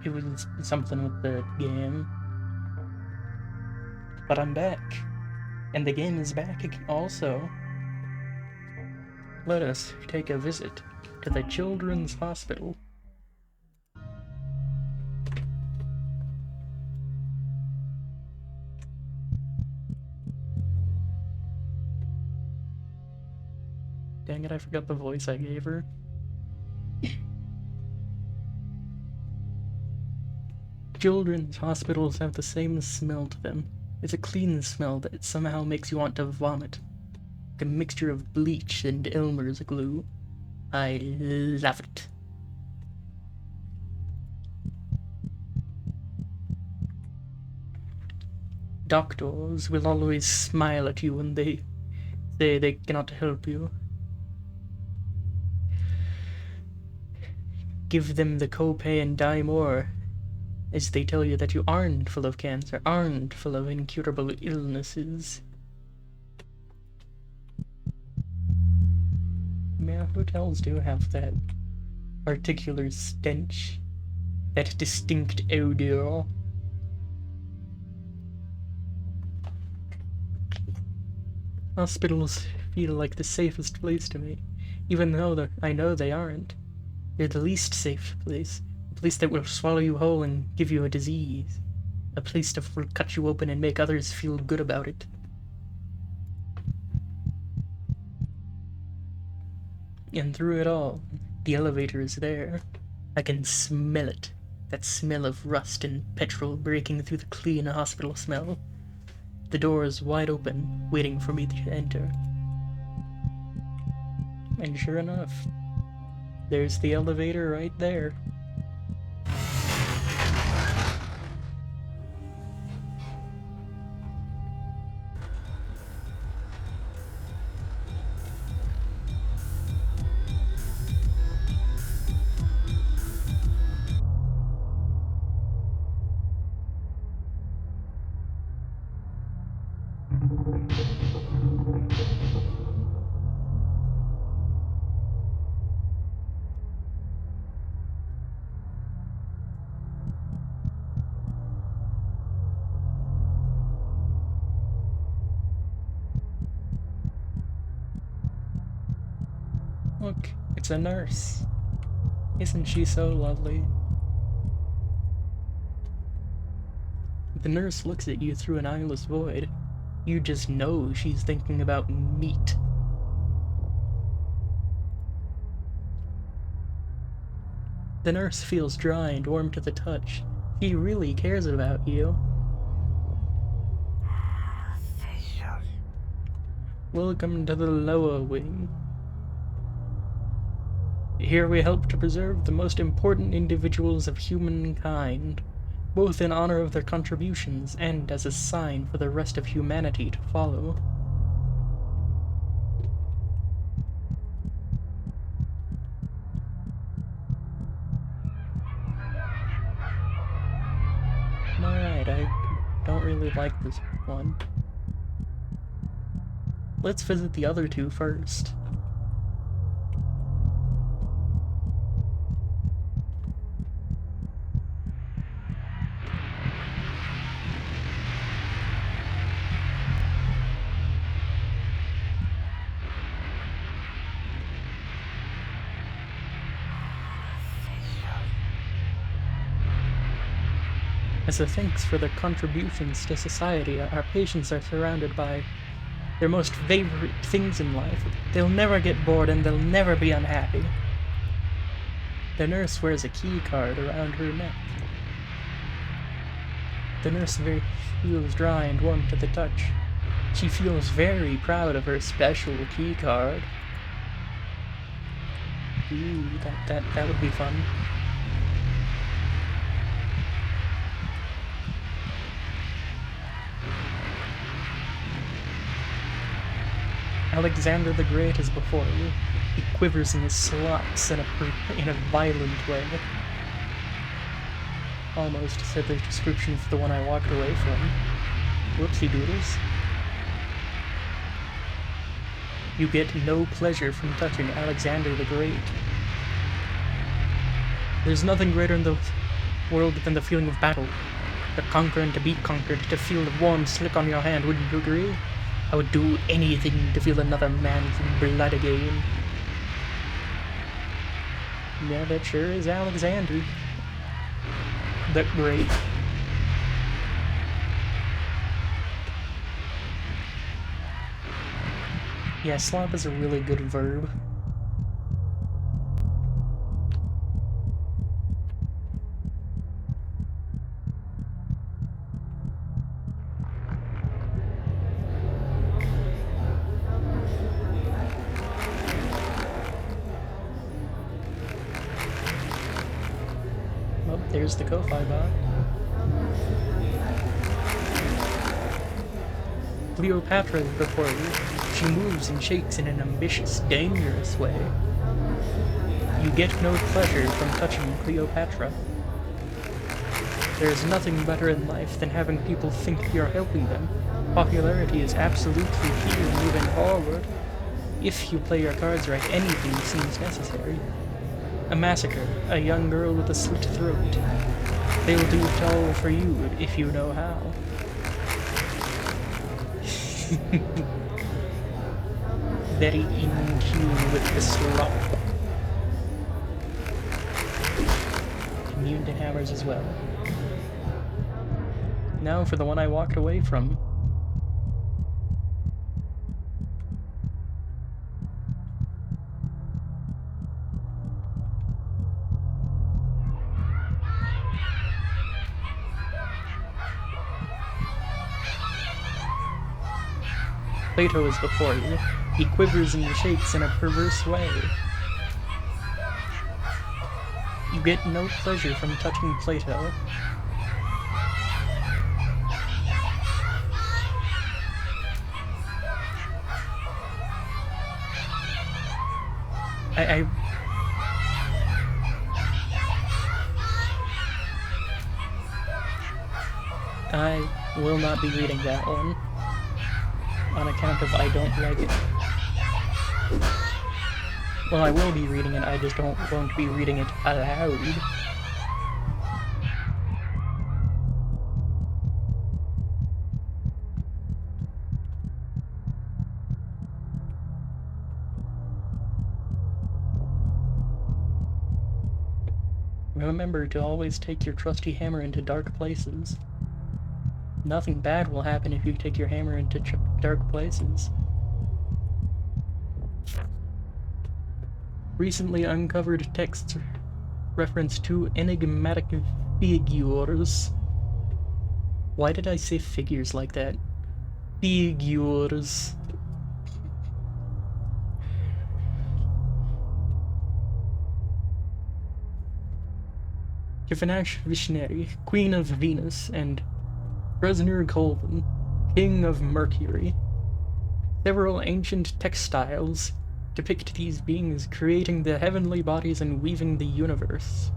Speaker 4: It was something with the game. But I'm back. And the game is back also. Let us take a visit to the Children's Hospital. Dang it, I forgot the voice I gave her. Children's hospitals have the same smell to them. It's a clean smell that somehow makes you want to vomit. Like a mixture of bleach and Elmer's glue. I love it. Doctors will always smile at you when they say they cannot help you. Give them the copay and die more, as they tell you that you aren't full of cancer, aren't full of incurable illnesses. Yeah, hotels do have that particular stench, that distinct odor. Hospitals feel like the safest place to me, even though I know they aren't. They're the least safe place. A place that will swallow you whole and give you a disease. A place that will cut you open and make others feel good about it. And through it all, the elevator is there. I can smell it. That smell of rust and petrol breaking through the clean hospital smell. The door is wide open, waiting for me to enter. And sure enough, there's the elevator right there. Look, it's a nurse. Isn't she so lovely? The nurse looks at you through an eyeless void. You just know she's thinking about meat. The nurse feels dry and warm to the touch. She really cares about you. Welcome to the lower wing. Here we help to preserve the most important individuals of humankind, both in honor of their contributions and as a sign for the rest of humanity to follow. Alright, I don't really like this one. Let's visit the other two first. As a thanks for their contributions to society, our patients are surrounded by their most favorite things in life. They'll never get bored and they'll never be unhappy. The nurse wears a key card around her neck. The nurse feels dry and warm to the touch. She feels very proud of her special key card. Ooh, that would be fun. Alexander the Great is before you. He quivers in his slots in a violent way. Almost said the description for the one I walked away from. Whoopsie doodles. You get no pleasure from touching Alexander the Great. There's nothing greater in the world than the feeling of battle. To conquer and to be conquered, to feel the warm slick on your hand, wouldn't you agree? I would do anything to feel another man's blood again. Yeah, that sure is Alexander the Great. Yeah, slop is a really good verb. Oh, there's the Ko-Fi bot. Cleopatra is before you. She moves and shakes in an ambitious, dangerous way. You get no pleasure from touching Cleopatra. There is nothing better in life than having people think you're helping them. Popularity is absolutely key in moving forward. If you play your cards right, anything seems necessary. A massacre, a young girl with a slit throat. They'll do it all for you if you know how. Very in tune with the slop. Immune to hammers as well. Now for the one I walked away from. Plato is before you. He quivers and shakes in a perverse way. You get no pleasure from touching Plato. I will not be reading that one. On account of I don't like it. Well, I will be reading it, I just won't be reading it aloud. Remember to always take your trusty hammer into dark places. Nothing bad will happen if you take your hammer into dark places. Recently uncovered texts reference two enigmatic figures. Why did I say figures like that? Figures. Kivanash Vishneri, Queen of Venus, and Fresnir Colvin, King of Mercury. Several ancient textiles depict these beings creating the heavenly bodies and weaving the universe.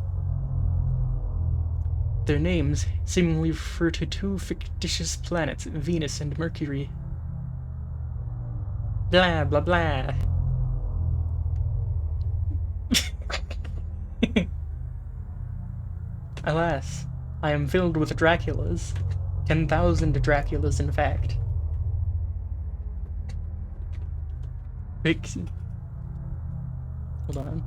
Speaker 4: Their names seemingly refer to two fictitious planets, Venus and Mercury. Blah, blah, blah. Alas, I am filled with Draculas. 10,000 Draculas, in fact. Hold on.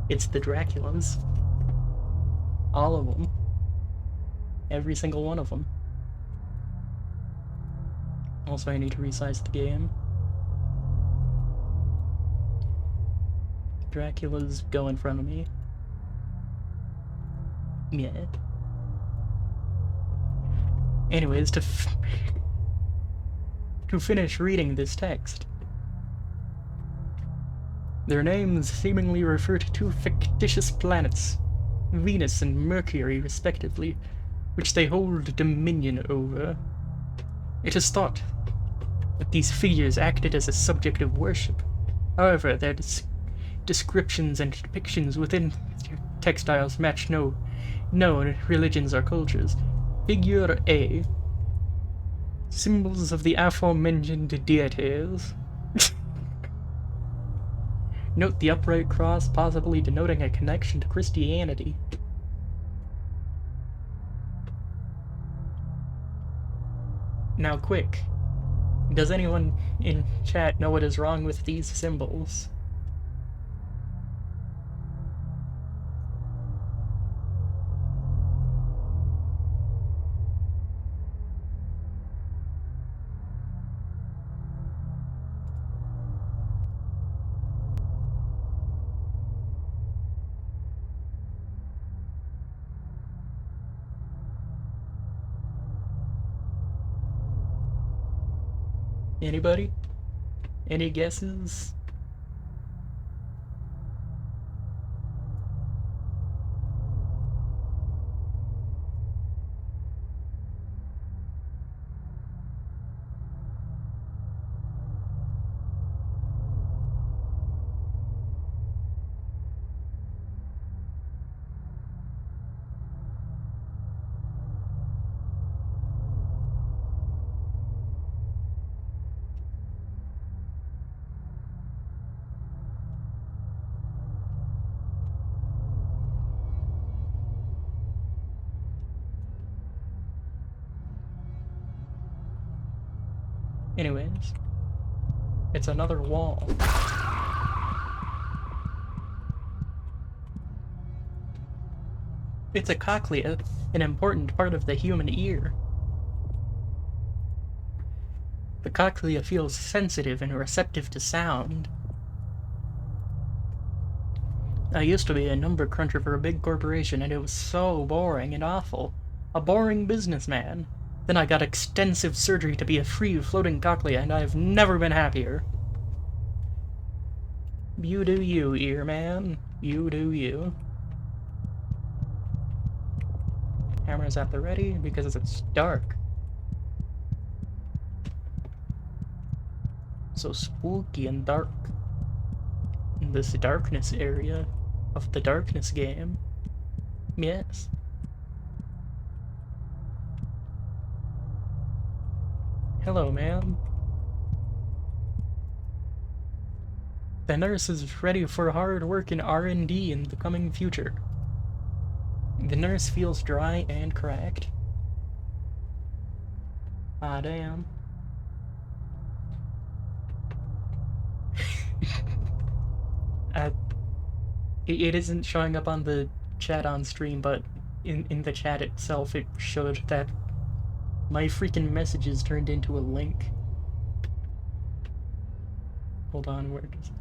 Speaker 4: It's the Draculas. All of them. Every single one of them. Also, I need to resize the game. Dracula's go in front of me. Yeah. Anyways, to finish reading this text. Their names seemingly refer to two fictitious planets, Venus and Mercury respectively, which they hold dominion over. It is thought that these figures acted as a subject of worship. However, their descriptions and depictions within textiles match no known religions or cultures. Figure A. Symbols of the aforementioned deities. Note the upright cross, possibly denoting a connection to Christianity. Now quick, does anyone in chat know what is wrong with these symbols? Anybody? Any guesses? Anyways, it's another wall. It's a cochlea, an important part of the human ear. The cochlea feels sensitive and receptive to sound. I used to be a number cruncher for a big corporation, and it was so boring and awful. A boring businessman. Then I got extensive surgery to be a free floating cochlea, and I've never been happier. You do you, ear man. You do you. Camera's at the ready because it's dark. So spooky and dark. In this darkness area of the darkness game. Yes. Hello, ma'am. The nurse is ready for hard work in R&D in the coming future. The nurse feels dry and cracked. Ah, damn. It isn't showing up on the chat on stream, but in the chat itself it showed that my freaking messages turned into a link. Hold on, where does it?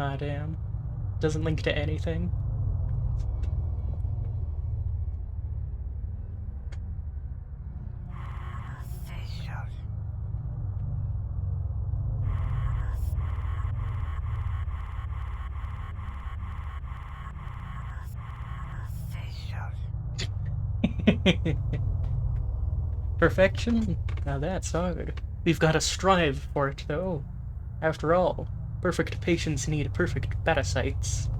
Speaker 4: Ah, damn. Doesn't link to anything. Perfection? Now that's hard. We've got to strive for it, though. After all, perfect patients need perfect parasites.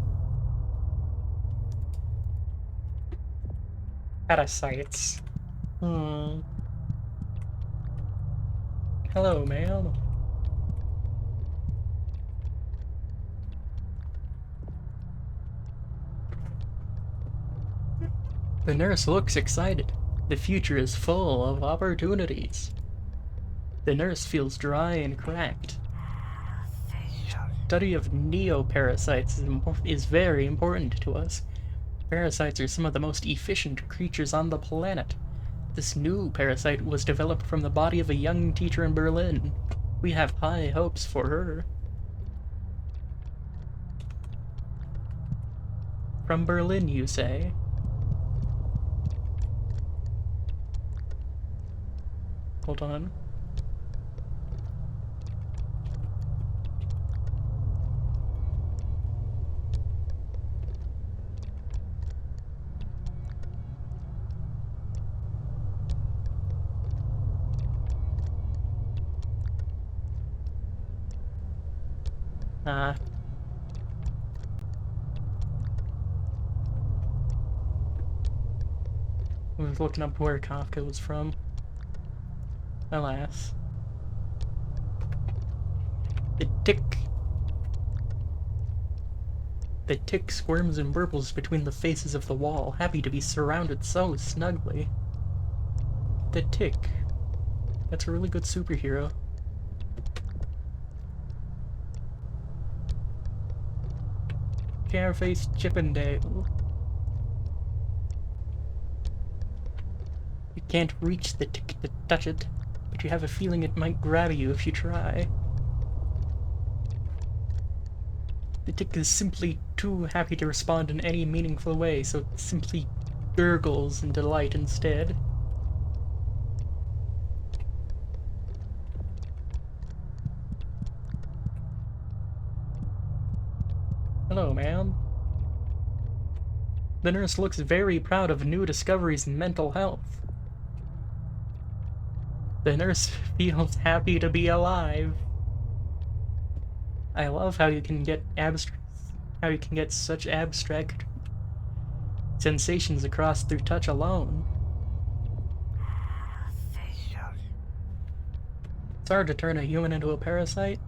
Speaker 4: Parasites. Hello, ma'am. The nurse looks excited. The future is full of opportunities. The nurse feels dry and cracked. study of neoparasites is very important to us. Parasites are some of the most efficient creatures on the planet. This new parasite was developed from the body of a young teacher in Berlin. We have high hopes for her. From Berlin, you say? Hold on. I was looking up where Kafka was from. Alas. The tick squirms and burbles between the faces of the wall, happy to be surrounded so snugly. The tick. That's a really good superhero. Carefaced Chippendale. You can't reach the tick to touch it, but you have a feeling it might grab you if you try. The tick is simply too happy to respond in any meaningful way, so it simply gurgles in delight instead. Hello, ma'am. The nurse looks very proud of new discoveries in mental health. The nurse feels happy to be alive. I love how you can get such abstract sensations across through touch alone. It's hard to turn a human into a parasite.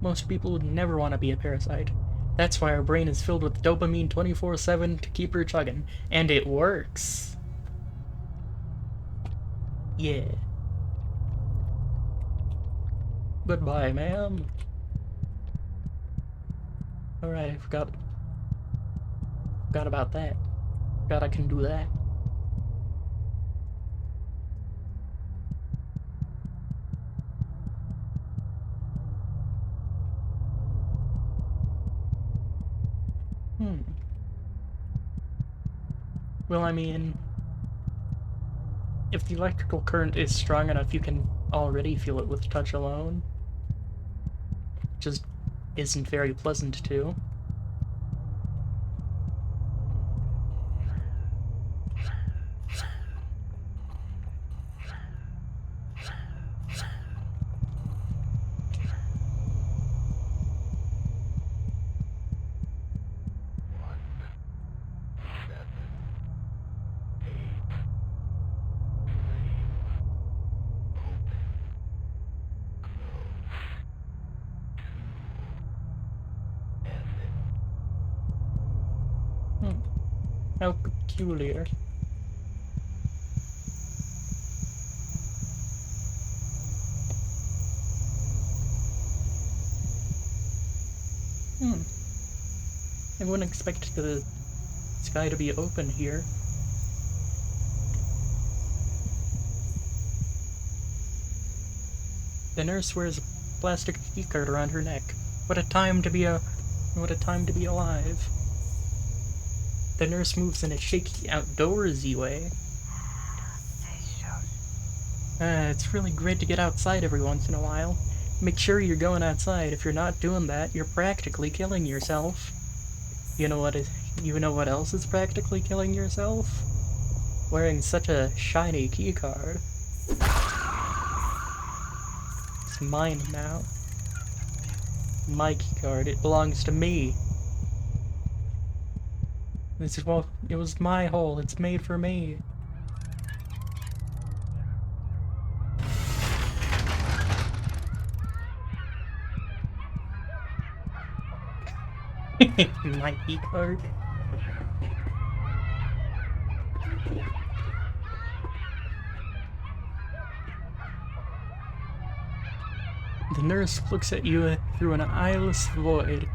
Speaker 4: Most people would never want to be a parasite. That's why our brain is filled with dopamine 24/7 to keep her chugging. And it works. Yeah. Goodbye, ma'am. Alright, I forgot about that. Forgot I can do that. Well, I mean, if the electrical current is strong enough, you can already feel it with touch alone. Just isn't very pleasant too. How peculiar. I wouldn't expect the sky to be open here. The nurse wears a plastic keycard around her neck. What a time to be alive. The nurse moves in a shaky, outdoorsy way. It's really great to get outside every once in a while. Make sure you're going outside. If you're not doing that, you're practically killing yourself. You know what else is practically killing yourself? Wearing such a shiny keycard. It's mine now. My keycard. It belongs to me. It was my hole. It's made for me. My keycard. The nurse looks at you through an eyeless void.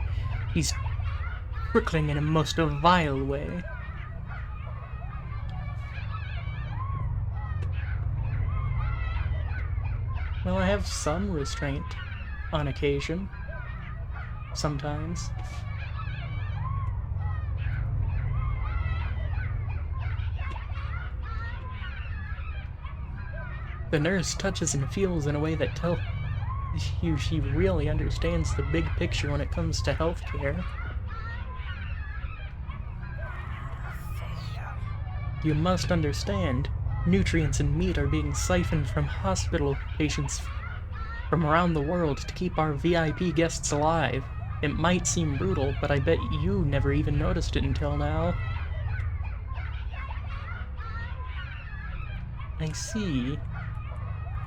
Speaker 4: He's trickling in a most vile way. Well, I have some restraint on occasion. Sometimes. The nurse touches and feels in a way that tells you she really understands the big picture when it comes to healthcare. You must understand, nutrients in meat are being siphoned from hospital patients from around the world to keep our VIP guests alive. It might seem brutal, but I bet you never even noticed it until now. I see.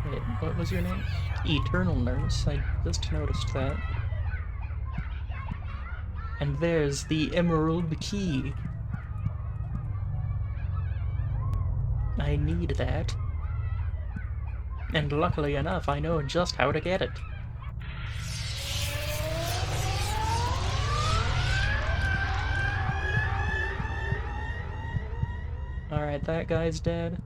Speaker 4: Wait, what was your name? Eternal Nurse, I just noticed that. And there's the Emerald Key. I need that. And luckily enough, I know just how to get it. Alright, that guy's dead.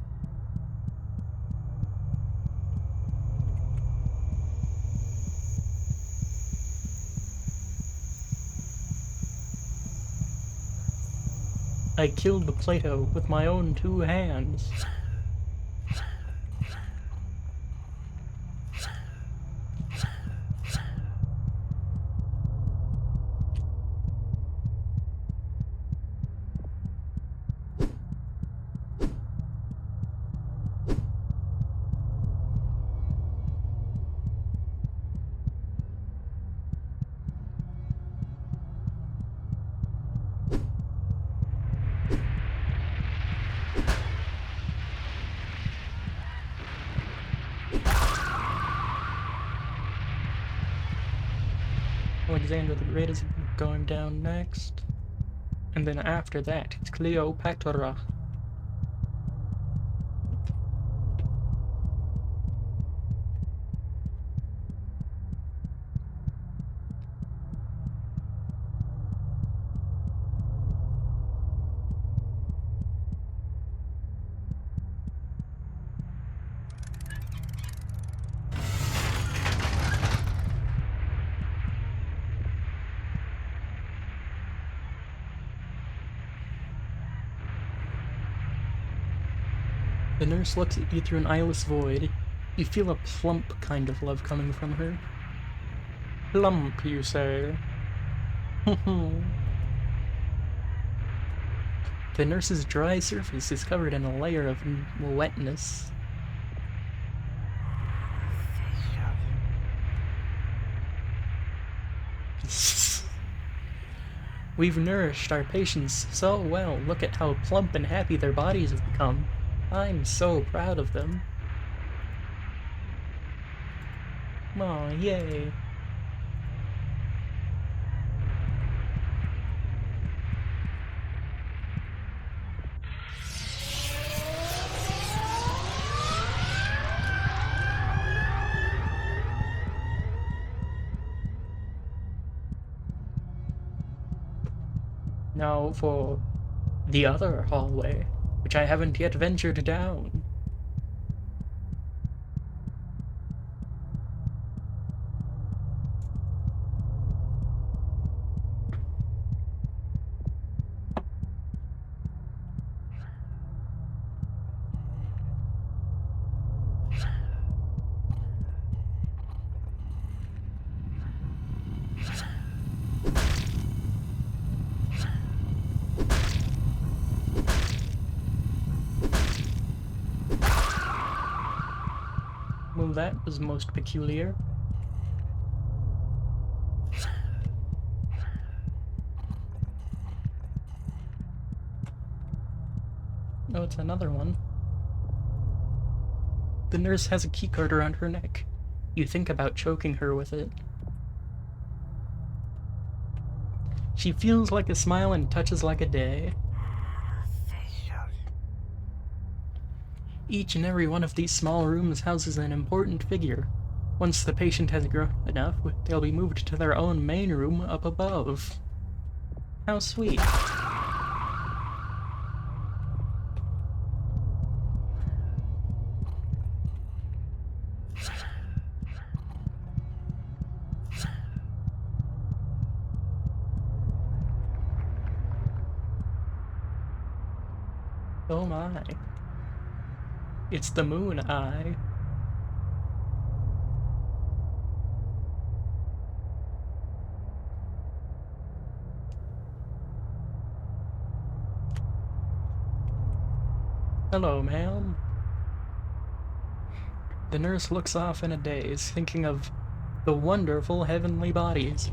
Speaker 4: I killed Plato with my own 2 hands. Alexander the Great is going down next. And then after that, it's Cleopatra. The nurse looks at you through an eyeless void. You feel a plump kind of love coming from her. Plump, you say? The nurse's dry surface is covered in a layer of wetness. We've nourished our patients so well. Look at how plump and happy their bodies have become. I'm so proud of them. Aw, yay. Now for the other hallway, which I haven't yet ventured down. Well, that was most peculiar. Oh, it's another one. The nurse has a keycard around her neck. You think about choking her with it. She feels like a smile and touches like a day. Each and every one of these small rooms houses an important figure. Once the patient has grown enough, they'll be moved to their own main room up above. How sweet. Oh my. It's the moon eye. Hello, ma'am. The nurse looks off in a daze, thinking of the wonderful heavenly bodies.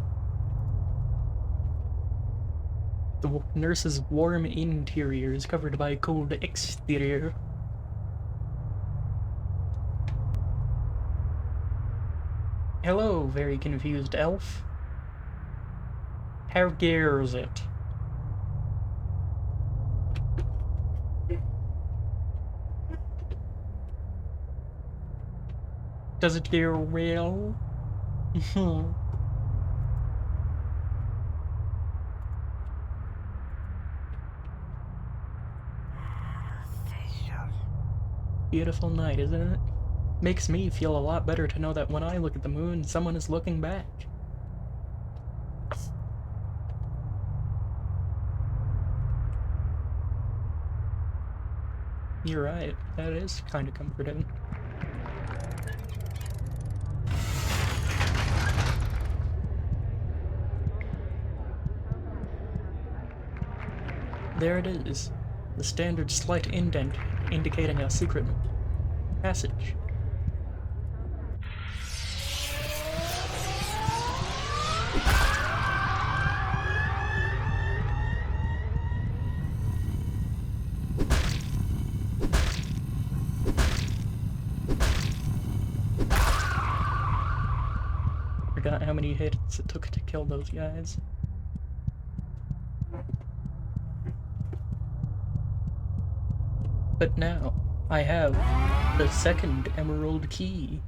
Speaker 4: The nurse's warm interior is covered by a cold exterior. Hello, very confused elf. How goes it? Does it go well? Beautiful night, isn't it? Makes me feel a lot better to know that when I look at the moon, someone is looking back. You're right, that is kind of comforting. There it is, the standard slight indent indicating a secret passage. Forgot how many hits it took to kill those guys. But now, I have the second emerald key.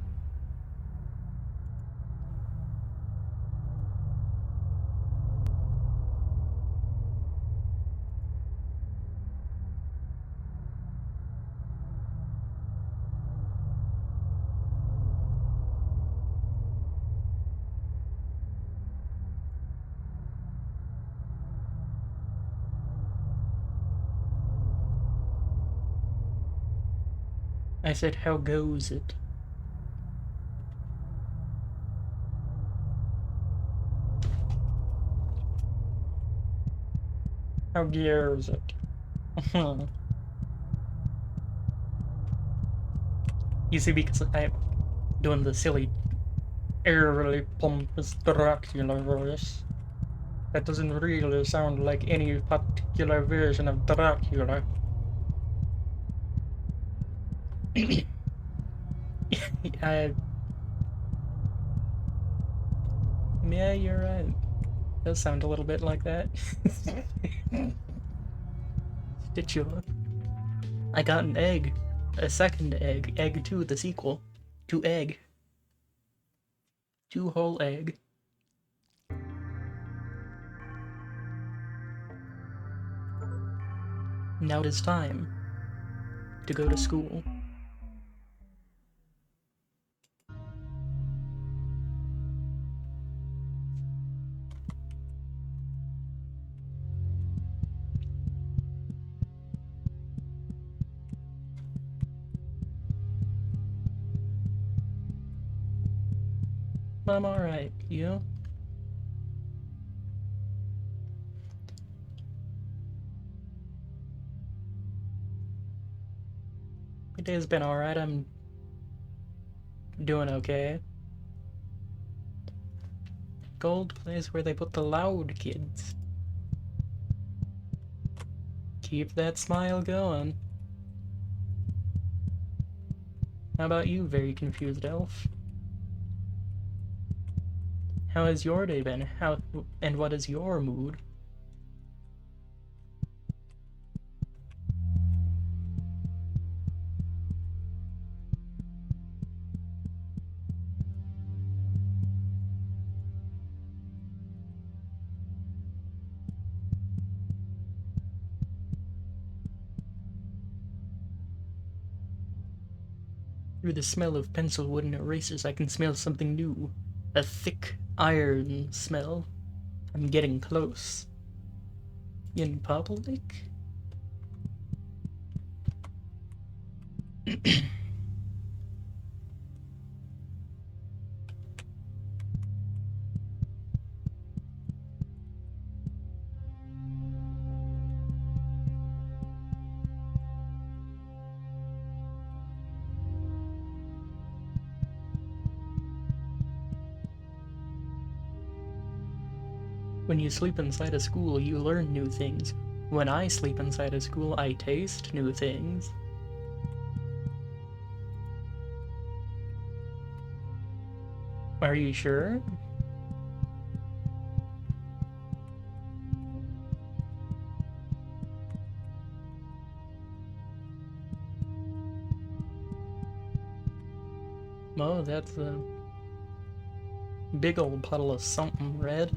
Speaker 4: I said, how goes it? How goes it? You see, because I'm doing the silly eerily pompous Dracula voice. That doesn't really sound like any particular version of Dracula. Yeah, you're right. Does sound a little bit like that. Titular. I got an egg. A second egg. Egg 2, the sequel. To egg. 2 whole egg. Now it is time to go to school. I'm alright, you? My day's been alright, I'm doing okay. Gold place where they put the loud kids. Keep that smile going. How about you, very confused elf? How has your day been? And what is your mood? Through the smell of pencil wood and erasers, I can smell something new. A thick iron smell. I'm getting close. In public? When you sleep inside a school, you learn new things. When I sleep inside a school, I taste new things. Are you sure? Oh, that's a big old puddle of something red.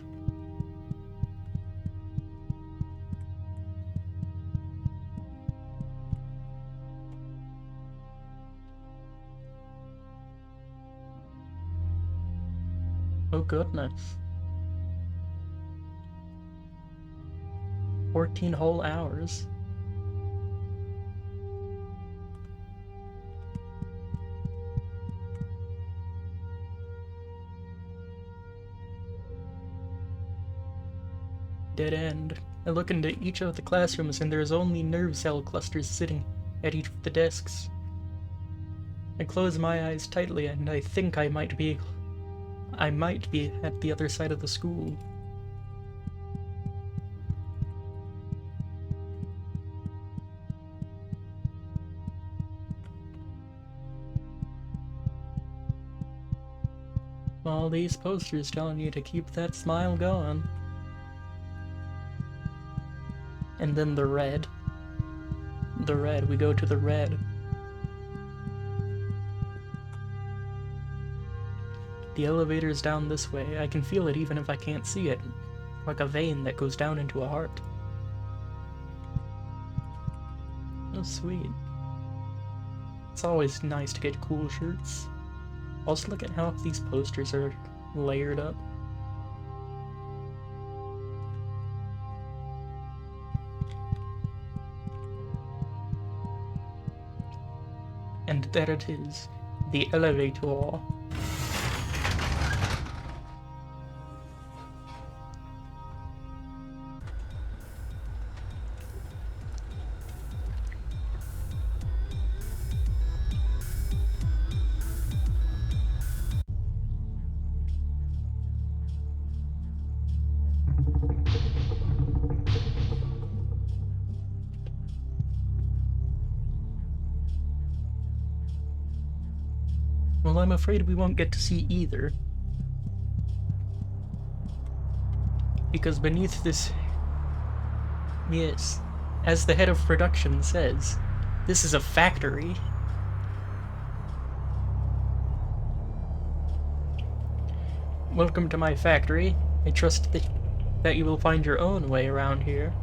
Speaker 4: Oh goodness. 14 whole hours. Dead end. I look into each of the classrooms and there's only nerve cell clusters sitting at each of the desks. I close my eyes tightly and I think I might be at the other side of the school. All these posters telling you to keep that smile going. And then the red. The red, we go to the red. The elevator's down this way. I can feel it even if I can't see it. Like a vein that goes down into a heart. Oh, sweet. It's always nice to get cool shirts. Also, look at how these posters are layered up. And there it is, the elevator. Well, I'm afraid we won't get to see either. Because beneath this... Yes, as the head of production says, this is a factory. Welcome to my factory. I trust that you will find your own way around here.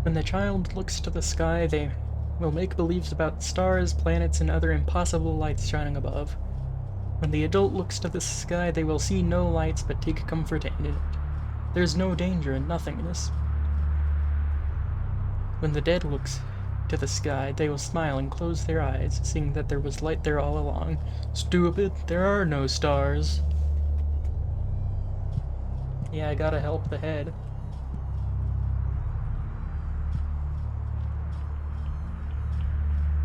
Speaker 4: When the child looks to the sky, they will make beliefs about stars, planets, and other impossible lights shining above. When the adult looks to the sky, they will see no lights but take comfort in it. There is no danger in nothingness. When the dead looks to the sky, they will smile and close their eyes, seeing that there was light there all along. Stupid, there are no stars. Yeah, I gotta help the head.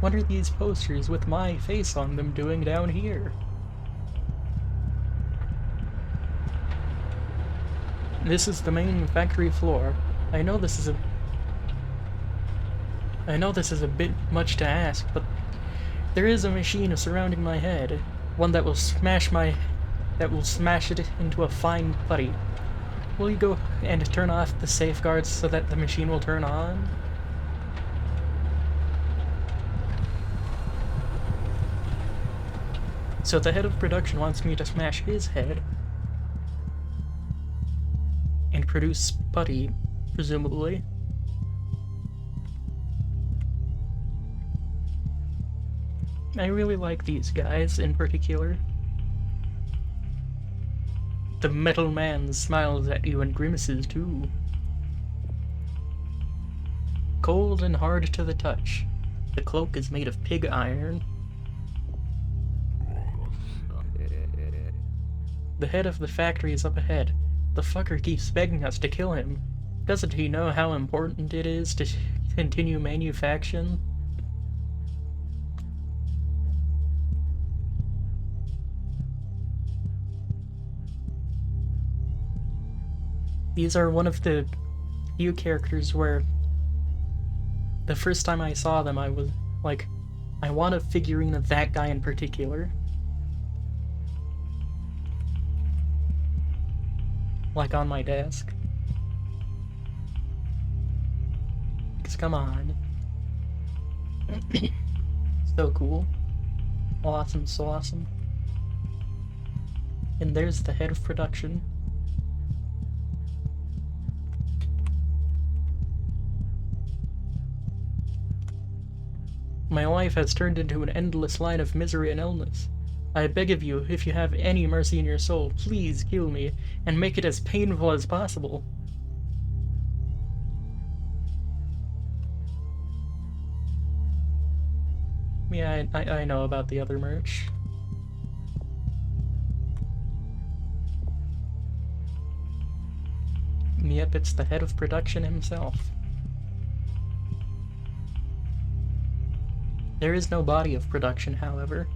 Speaker 4: What are these posters with my face on them doing down here? This is the main factory floor. I know this is a bit much to ask, but there is a machine surrounding my head, one that will smash it into a fine putty. Will you go and turn off the safeguards so that the machine will turn on? So the head of production wants me to smash his head. produce putty, presumably. I really like these guys in particular. The metal man smiles at you and grimaces too. Cold and hard to the touch. The cloak is made of pig iron. The head of the factory is up ahead. The fucker keeps begging us to kill him. Doesn't he know how important it is to continue manufacturing? These are one of the few characters where the first time I saw them I was like, I want a figurine of that guy in particular. Like on my desk. Because come on. So cool. Awesome, so awesome. And there's the head of production. My life has turned into an endless line of misery and illness. I beg of you, if you have any mercy in your soul, please kill me, and make it as painful as possible. Yeah, I know about the other merch. Yep, it's the head of production himself. There is no body of production, however.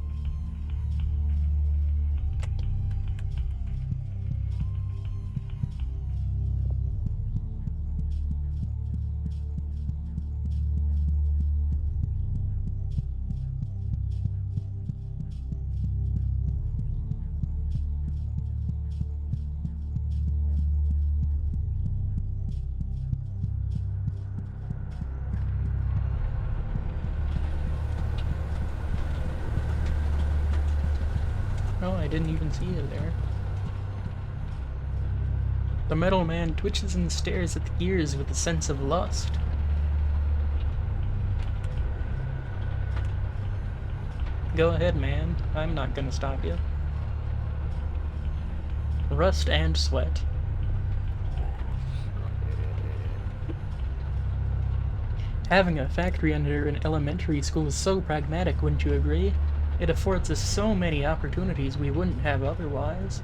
Speaker 4: Oh, I didn't even see it there. The metal man twitches and stares at the gears with a sense of lust. Go ahead, man. I'm not gonna stop you. Rust and sweat. Having a factory under an elementary school is so pragmatic, wouldn't you agree? It affords us so many opportunities we wouldn't have otherwise.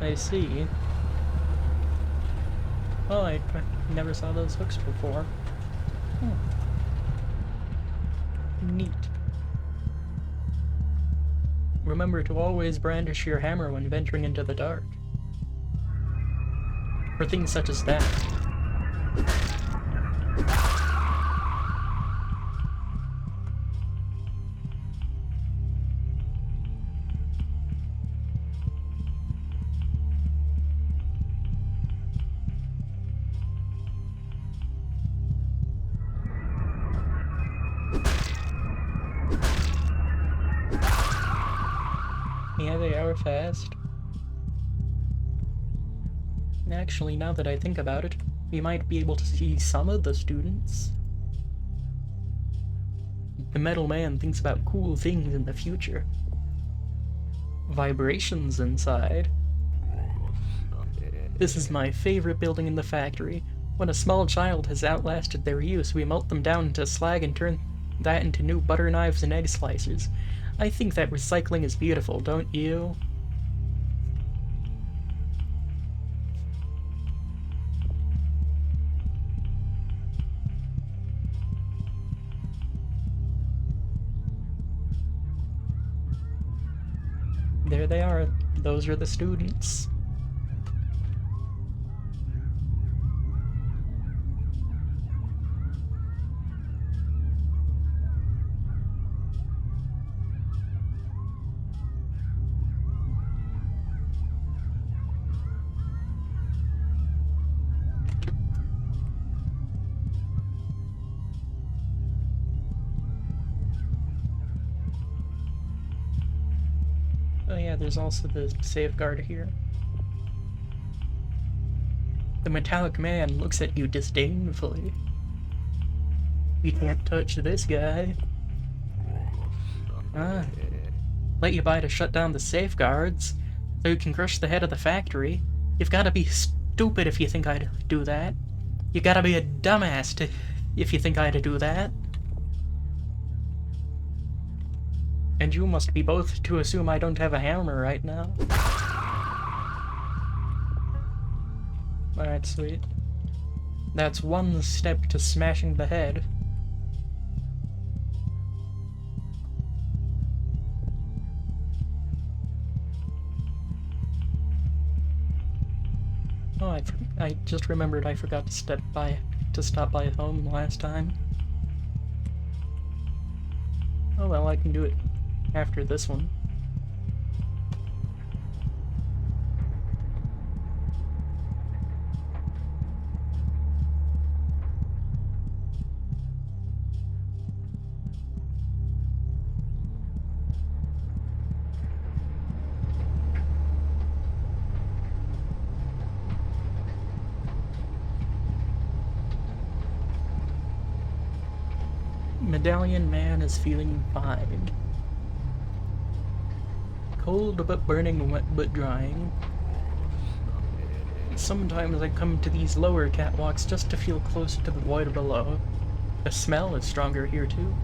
Speaker 4: I see. Oh, I never saw those hooks before. Neat. Remember to always brandish your hammer when venturing into the dark. For things such as that. Yeah, they are fast. Actually, now that I think about it, we might be able to see some of the students. The metal man thinks about cool things in the future. Vibrations inside. This is my favorite building in the factory. When a small child has outlasted their use, we melt them down into slag and turn that into new butter knives and egg slicers. I think that recycling is beautiful, don't you? There they are. Those are the students. Oh yeah, there's also the safeguard here. The metallic man looks at you disdainfully. You can't touch this guy. Ah. Let you by to shut down the safeguards, so you can crush the head of the factory. You've gotta be stupid if you think I'd do that. You gotta be a dumbass if you think I'd do that. And you must be both to assume I don't have a hammer right now. Alright, sweet. That's one step to smashing the head. Oh, I just remembered I forgot to stop by home last time. Oh well, I can do it after this one. Medallion Man is feeling fine. Cold but burning, wet but drying. Sometimes I come to these lower catwalks just to feel closer to the void below. The smell is stronger here too.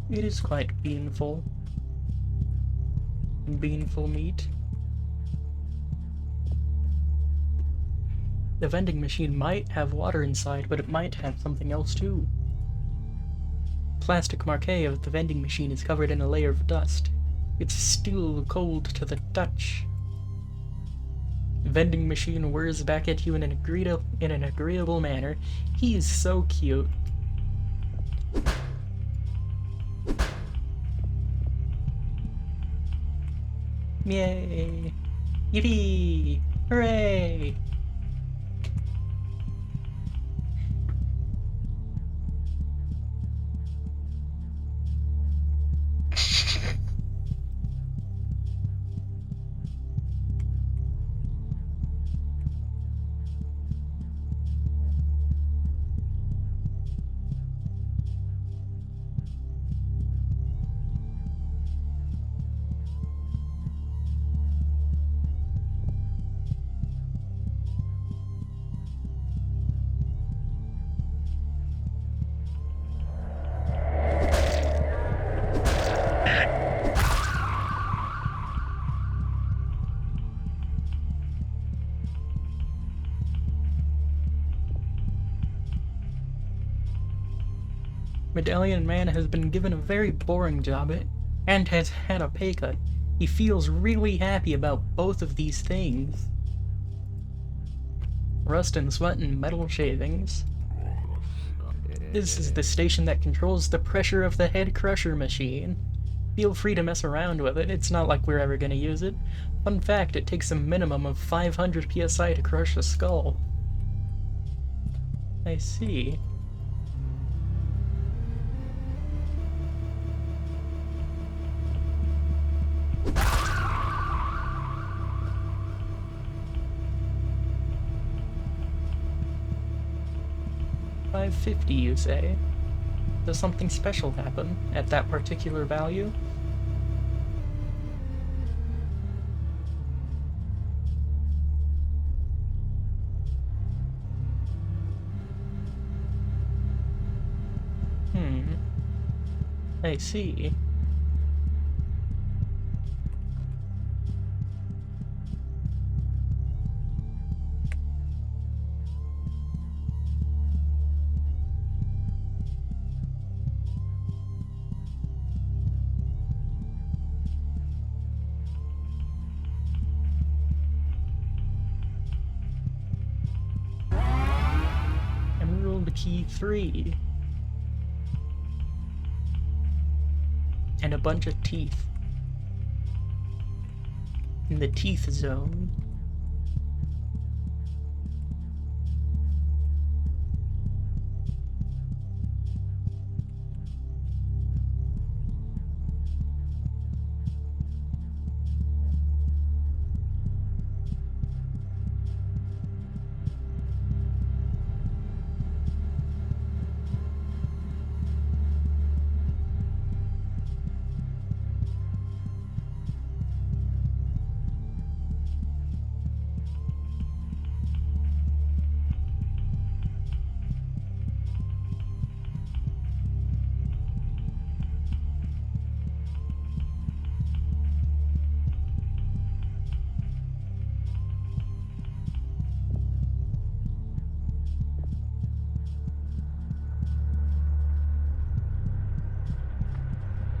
Speaker 4: It is quite beanful. Beanful meat. The vending machine might have water inside, but it might have something else too. Plastic marquee of the vending machine is covered in a layer of dust. It's still cold to the touch. Vending machine whirs back at you in an agreeable manner. He is so cute. Yay! Yippee! Hooray! Medallion Man has been given a very boring job and has had a pay cut. He feels really happy about both of these things. Rust and sweat and metal shavings. This is the station that controls the pressure of the head crusher machine. Feel free to mess around with it, it's not like we're ever gonna use it. Fun fact, it takes a minimum of 500 psi to crush a skull. I see. $550, you say? Does something special happen at that particular value? I see. Emerald Key 3. And a bunch of teeth. in the teeth zone.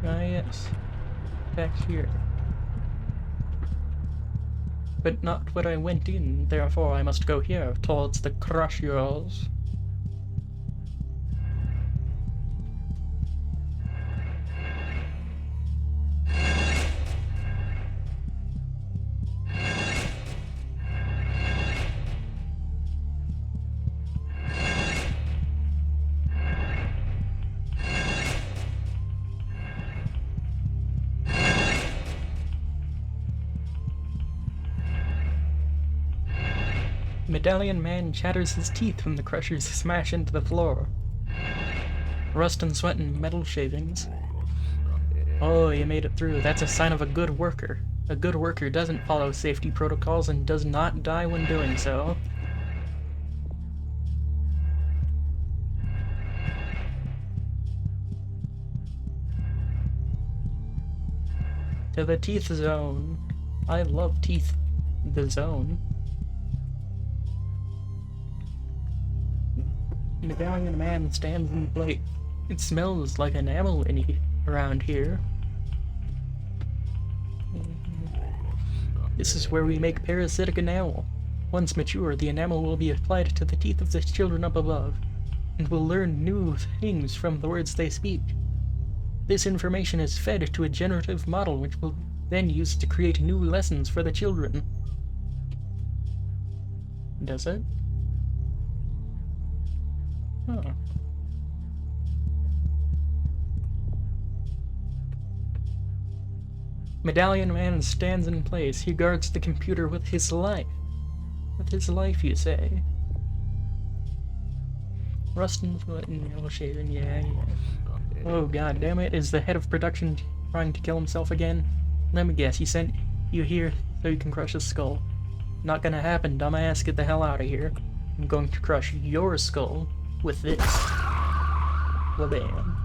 Speaker 4: Ah, yes. Back here. But not where I went in, therefore I must go here, towards the crushers. Medallion Man chatters his teeth when the crushers smash into the floor. Rust and sweat and metal shavings. Oh, you made it through. That's a sign of a good worker. A good worker doesn't follow safety protocols and does not die when doing so. To the teeth zone. I love teeth. The zone. Medallion Man stands in the plate. It smells like enamel around here. This is where we make parasitic enamel. Once mature, the enamel will be applied to the teeth of the children up above, and will learn new things from the words they speak. This information is fed to a generative model which will then use to create new lessons for the children. Does it? Huh. Medallion Man stands in place. He guards the computer with his life. With his life, you say? Rust and sweat and yellow shaving, yeah. Oh god damn it, is the head of production trying to kill himself again? Let me guess, he sent you here so you can crush his skull. Not gonna happen, dumbass, get the hell out of here. I'm going to crush your skull with this. Wabam.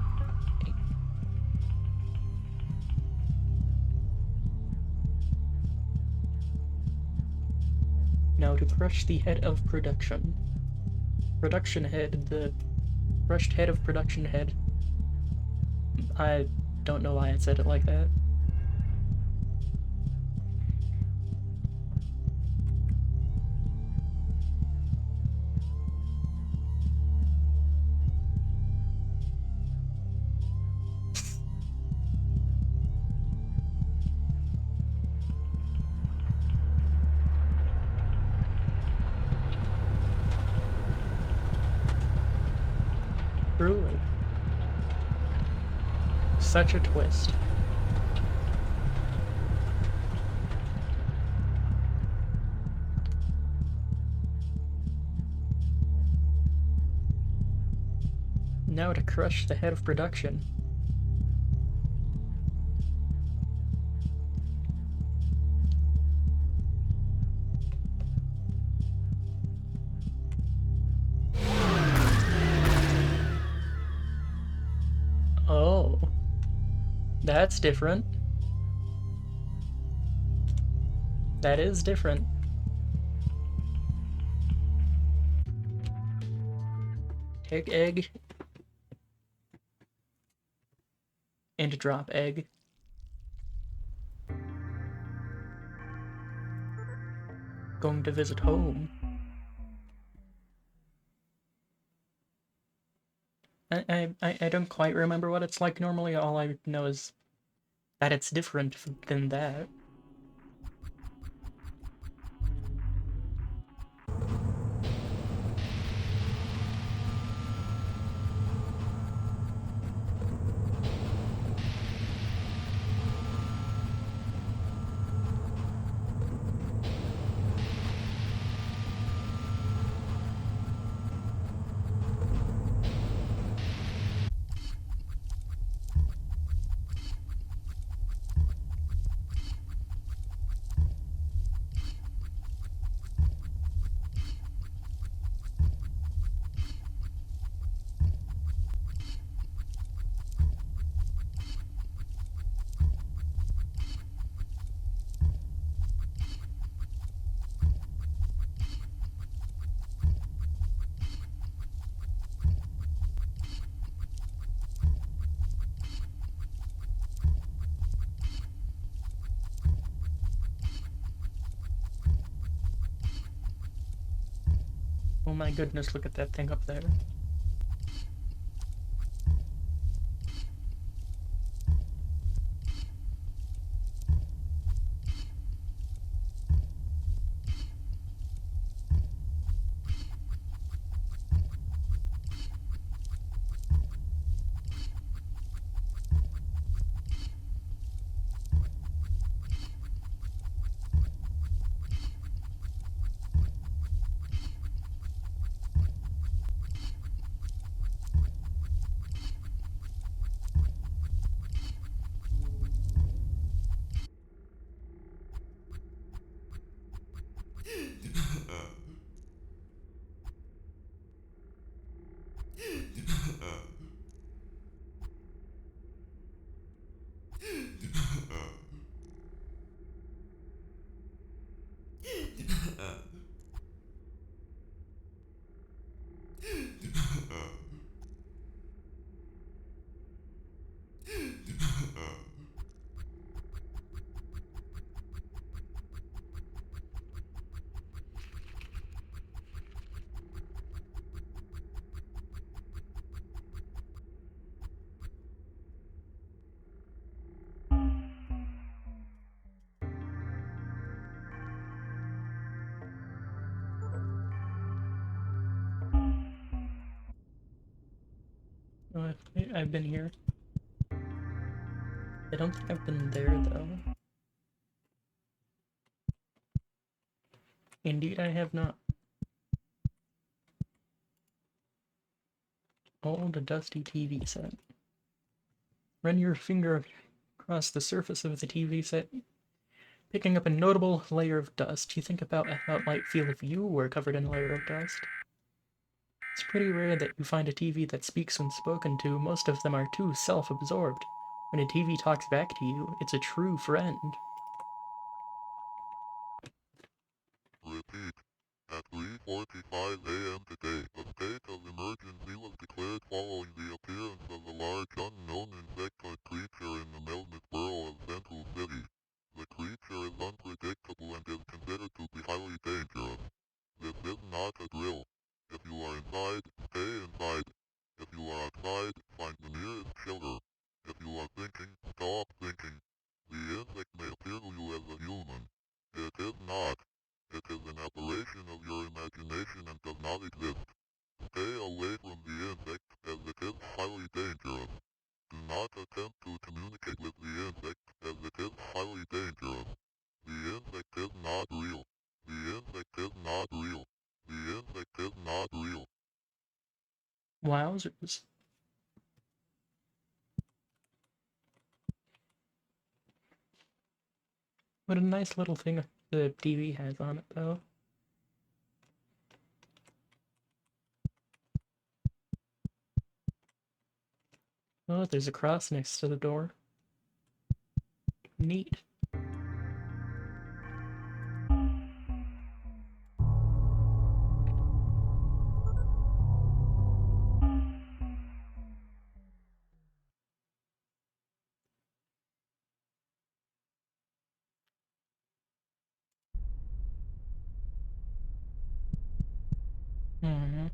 Speaker 4: Now to crush the head of production. Production head, the crushed head of production head. I don't know why I said it like that. Truly. Such a twist. Now to crush the head of production. Oh. That's different. That is different. Take egg. And drop egg. Going to visit home. I don't quite remember what it's like normally. All I know is that it's different than that. Oh my goodness, look at that thing up there. Oh, I've been here. I don't think I've been there, though. Indeed, I have not. Old, dusty TV set. Run your finger across the surface of the TV set, picking up a notable layer of dust. You think about how it might feel if you were covered in a layer of dust. It's pretty rare that you find a TV that speaks when spoken to. Most of them are too self-absorbed. When a TV talks back to you, it's a true friend.
Speaker 2: Repeat. At 3:45 a.m. today, a state of emergency was declared following the appearance of a large unknown insect-like creature in the Melness borough of Central City. The creature is unpredictable and is considered to be highly dangerous. This is not a drill. If you are inside, stay inside. If you are outside, find the nearest shelter. If you are thinking, stop thinking. The insect may appear to you as a human. It is not. It is an aberration of your imagination and does not exist. Stay away from the insect, as it is highly dangerous. Do not attempt to communicate with the insect, as it is highly dangerous. The insect is not real. The insect is not real. The insect is not real.
Speaker 4: Wowzers. What a nice little thing the TV has on it, though. Oh, there's a cross next to the door. Neat. Mm-hmm.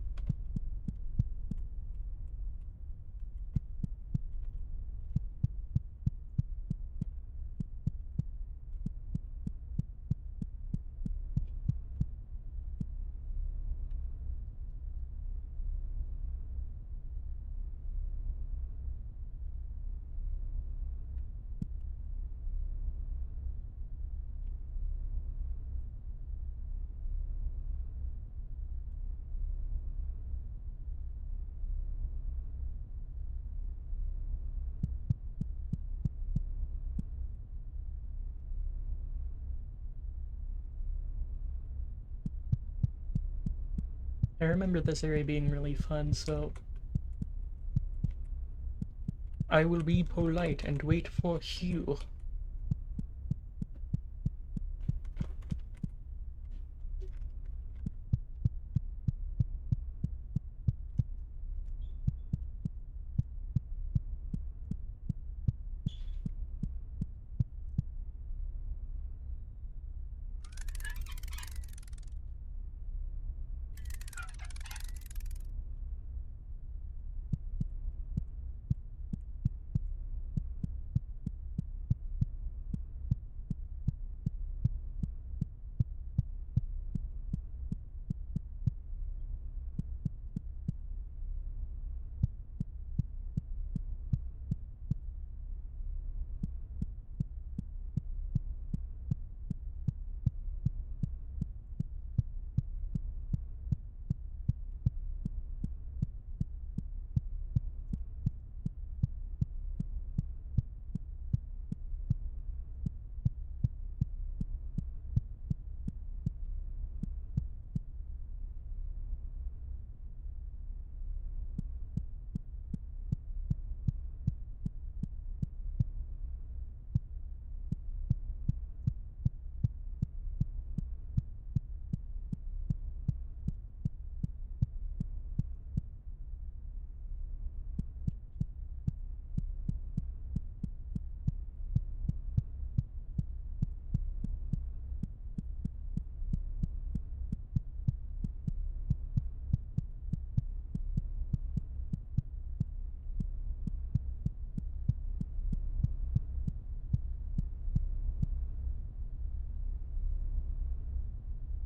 Speaker 4: I remember this area being really fun, so I will be polite and wait for Hugh.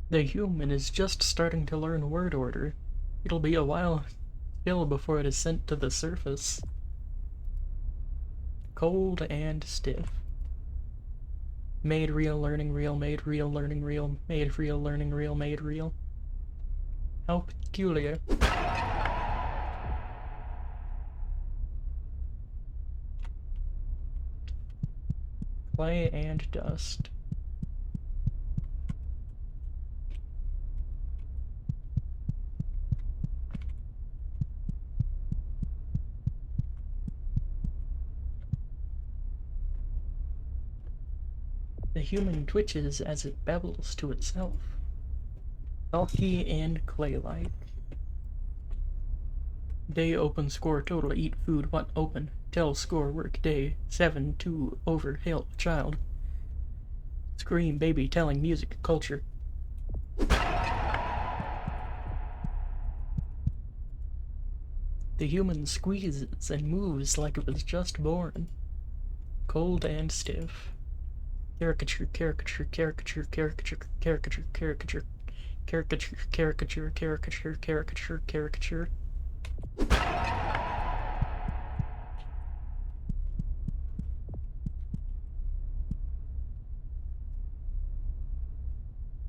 Speaker 4: The human is just starting to learn word order. It'll be a while still before it is sent to the surface. Cold and stiff. Made real, learning real, made real, learning real, made real, learning real, made real. How peculiar. Clay and dust. The human twitches as it babbles to itself. Bulky and clay-like. Day open score total eat food what open. Tell score work day 7-2 over hail child. Scream baby telling music culture. The human squeezes and moves like it was just born. Cold and stiff. Caricature, caricature, caricature, caricature, caricature, caricature, caricature, caricature, caricature, caricature, caricature.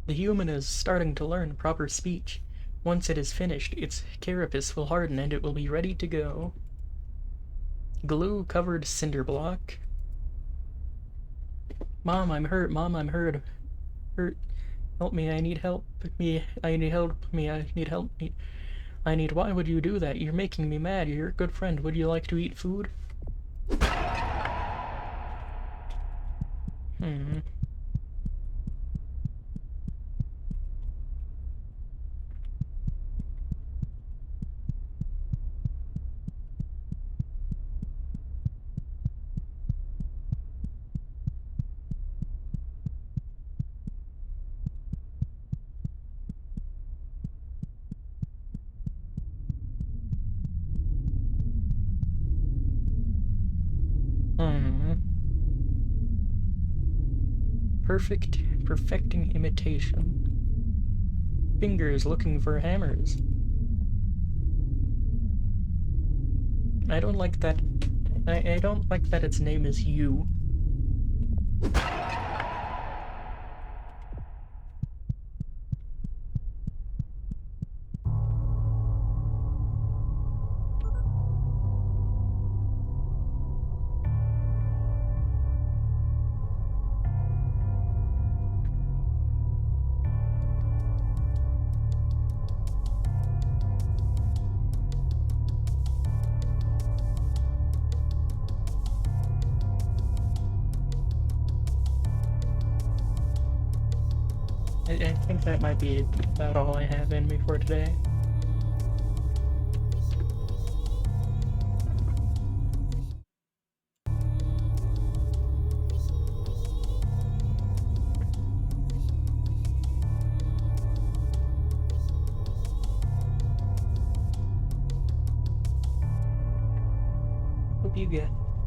Speaker 4: The human is starting to learn proper speech. Once it is finished, its carapace will harden and it will be ready to go. Glue-covered cinder block. Mom, I'm hurt. Mom, I'm hurt. Hurt. Help me, I need help. I need help. I need help. I need. Why would you do that? You're making me mad. You're a good friend. Would you like to eat food? Perfecting imitation. Fingers looking for hammers. I don't like that. I don't like that its name is you. I think that might be about all I have in me for today.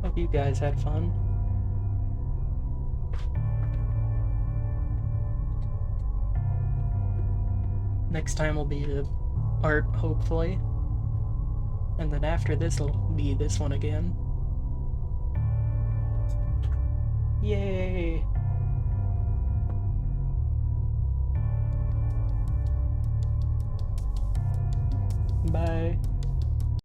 Speaker 4: Hope you guys had fun. Next time will be the art, hopefully. And then after this will be this one again. Yay!